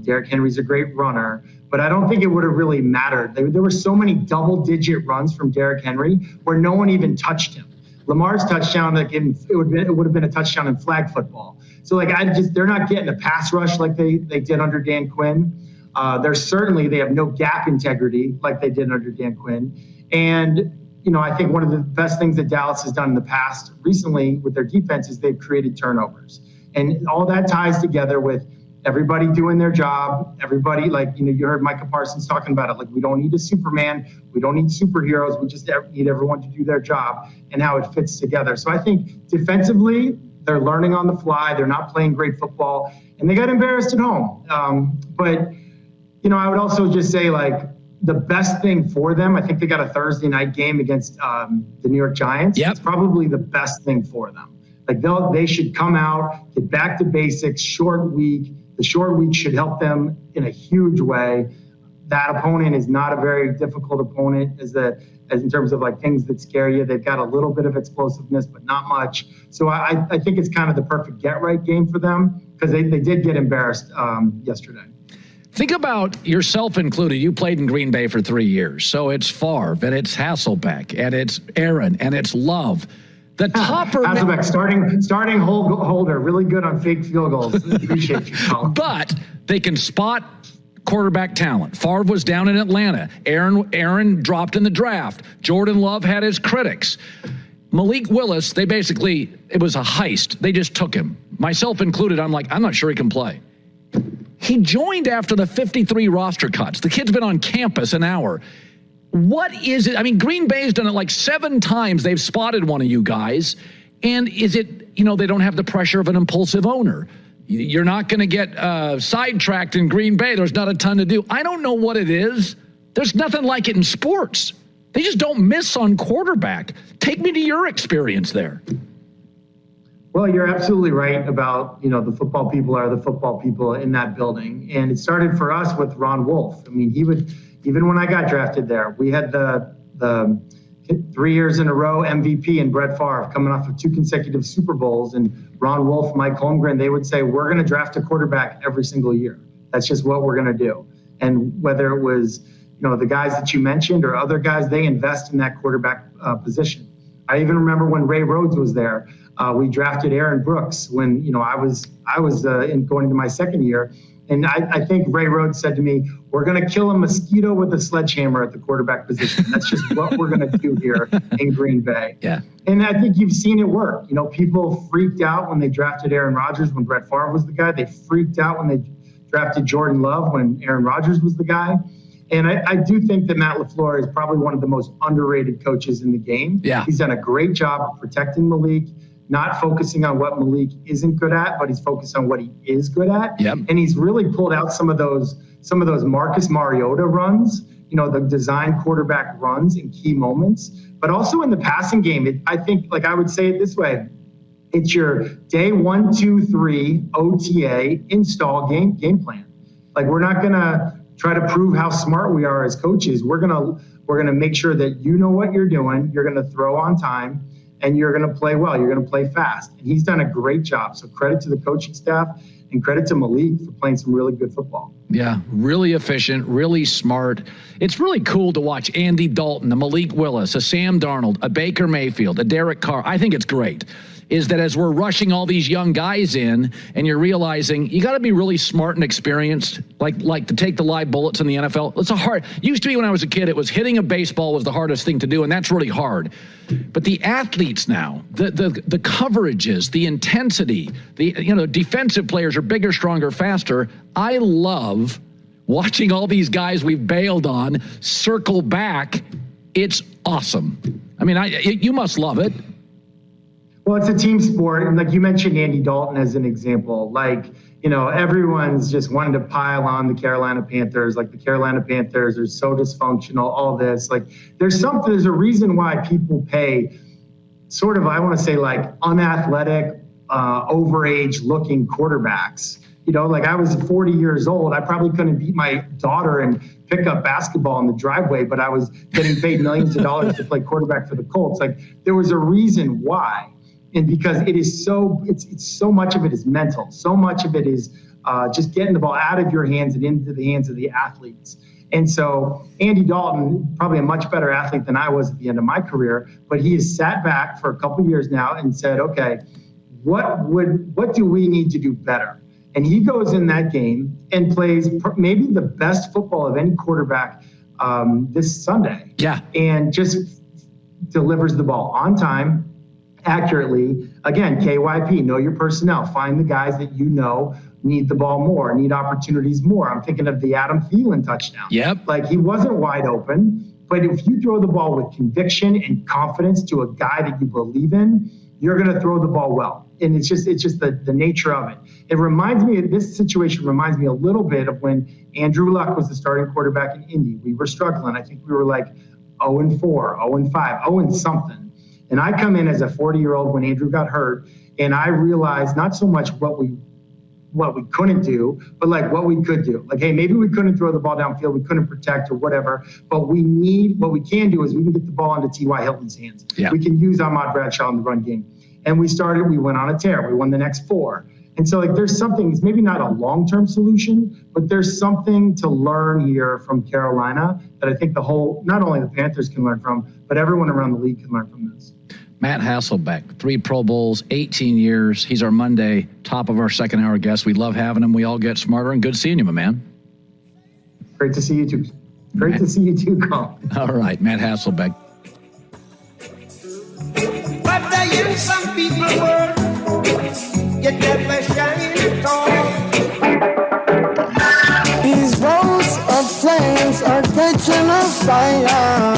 Derrick Henry's a great runner. But I don't think it would have really mattered. There were so many double-digit runs from Derrick Henry where no one even touched him. Lamar's touchdown, it would have been a touchdown in flag football. So they're not getting a pass rush like they did under Dan Quinn. They have no gap integrity like they did under Dan Quinn. And I think one of the best things that Dallas has done in the past recently with their defense is they've created turnovers. And all that ties together with everybody doing their job. Everybody, you heard Micah Parsons talking about it. We don't need a Superman. We don't need superheroes. We just need everyone to do their job and how it fits together. So I think defensively, they're learning on the fly. They're not playing great football, and they got embarrassed at home. But I would also just say, the best thing for them, I think they got a Thursday night game against the New York Giants. Yep. It's probably the best thing for them. They should come out, get back to basics, short week. The short week should help them in a huge way. That opponent is not a very difficult opponent as in terms of things that scare you. They've got a little bit of explosiveness, but not much. So I think it's kind of the perfect get-right game for them because they did get embarrassed yesterday. Think about yourself included. You played in Green Bay for 3 years. So it's Favre, and it's Hasselbeck, and it's Aaron, and it's Love. The topper Hasselbeck, starting holder, really good on fake field goals. Appreciate you, Colin. But they can spot quarterback talent. Favre was down in Atlanta. Aaron dropped in the draft. Jordan Love had his critics. Malik Willis, it was a heist. They just took him. Myself included, I'm not sure he can play. He joined after the 53 roster cuts. The kid's been on campus an hour. What is it? I mean, Green Bay's done it 7 times. They've spotted one of you guys. And is it, they don't have the pressure of an impulsive owner. You're not going to get sidetracked in Green Bay. There's not a ton to do. I don't know what it is. There's nothing like it in sports. They just don't miss on quarterback. Take me to your experience there. Well, you're absolutely right about, the football people are the football people in that building. And it started for us with Ron Wolf. I mean, even when I got drafted there, we had the 3 years in a row MVP and Brett Favre coming off of 2 consecutive Super Bowls. And Ron Wolf, Mike Holmgren, they would say, we're going to draft a quarterback every single year. That's just what we're going to do. And whether it was, the guys that you mentioned or other guys, they invest in that quarterback position. I even remember when Ray Rhodes was there. We drafted Aaron Brooks when, I was going into my second year. And I think Ray Rhodes said to me, we're going to kill a mosquito with a sledgehammer at the quarterback position. That's just what we're going to do here in Green Bay. Yeah. And I think you've seen it work. People freaked out when they drafted Aaron Rodgers when Brett Favre was the guy. They freaked out when they drafted Jordan Love when Aaron Rodgers was the guy. And I do think that Matt LaFleur is probably one of the most underrated coaches in the game. Yeah. He's done a great job of protecting Malik, not focusing on what Malik isn't good at, but he's focused on what he is good at. Yep. And he's really pulled out some of those Marcus Mariota runs, the design quarterback runs in key moments, but also in the passing game. I think, I would say it this way. It's your day 1, 2, 3 OTA install game plan. We're not going to try to prove how smart we are as coaches. We're going to make sure that you know what you're doing. You're going to throw on time. And you're going to play well. You're going to play fast. And he's done a great job. So credit to the coaching staff and credit to Malik for playing some really good football. Yeah, really efficient, really smart. It's really cool to watch Andy Dalton, a Malik Willis, a Sam Darnold, a Baker Mayfield, a Derek Carr. I think it's great. Is that as we're rushing all these young guys in and you're realizing you got to be really smart and experienced, like to take the live bullets in the NFL. Used to be when I was a kid, it was hitting a baseball was the hardest thing to do, and that's really hard. But the athletes now, the coverages, the intensity, defensive players are bigger, stronger, faster. I love watching all these guys we've bailed on circle back. It's awesome. I mean, you must love it. Well, it's a team sport. And like you mentioned Andy Dalton as an example, everyone's just wanting to pile on the Carolina Panthers. The Carolina Panthers are so dysfunctional, all this. There's a reason why people pay sort of, I want to say unathletic, overage looking quarterbacks. I was 40 years old. I probably couldn't beat my daughter and pick up basketball in the driveway, but I was getting paid millions of dollars to play quarterback for the Colts. There was a reason why. And because it is it's so much of it is mental. So much of it is just getting the ball out of your hands and into the hands of the athletes. And so Andy Dalton, probably a much better athlete than I was at the end of my career, but he has sat back for a couple of years now and said, okay, what do we need to do better? And he goes in that game and plays maybe the best football of any quarterback this Sunday. Yeah. And just delivers the ball on time, accurately. Again, KYP, know your personnel. Find the guys that you know need the ball more, need opportunities more. I'm thinking of the Adam Thielen touchdown. Yep. Like, he wasn't wide open, but if you throw the ball with conviction and confidence to a guy that you believe in, you're going to throw the ball well. And it's just the nature of it. It reminds me, this situation reminds me a little bit of when Andrew Luck was the starting quarterback in Indy. We were struggling. I think we were like 0-4, 0-5, 0-something. And I come in as a 40-year-old when Andrew got hurt, and I realized not so much what we couldn't do, but like what we could do. Like, hey, maybe we couldn't throw the ball downfield, we couldn't protect or whatever, but what we can do is we can get the ball into T.Y. Hilton's hands. Yeah. We can use Ahmad Bradshaw in the run game. And we went on a tear. We won the next 4. And so, like, there's something, it's maybe not a long-term solution, but there's something to learn here from Carolina that I think not only the Panthers can learn from, but everyone around the league can learn from this. Matt Hasselbeck, 3 Pro Bowls, 18 years. He's our Monday top of our second hour guest. We love having him. We all get smarter, and good seeing you, my man. Great to see you too. Great to see you too, Colin. All right, Matt Hasselbeck. But I hear some people you never shine tall. These rows of flames are catching a fire.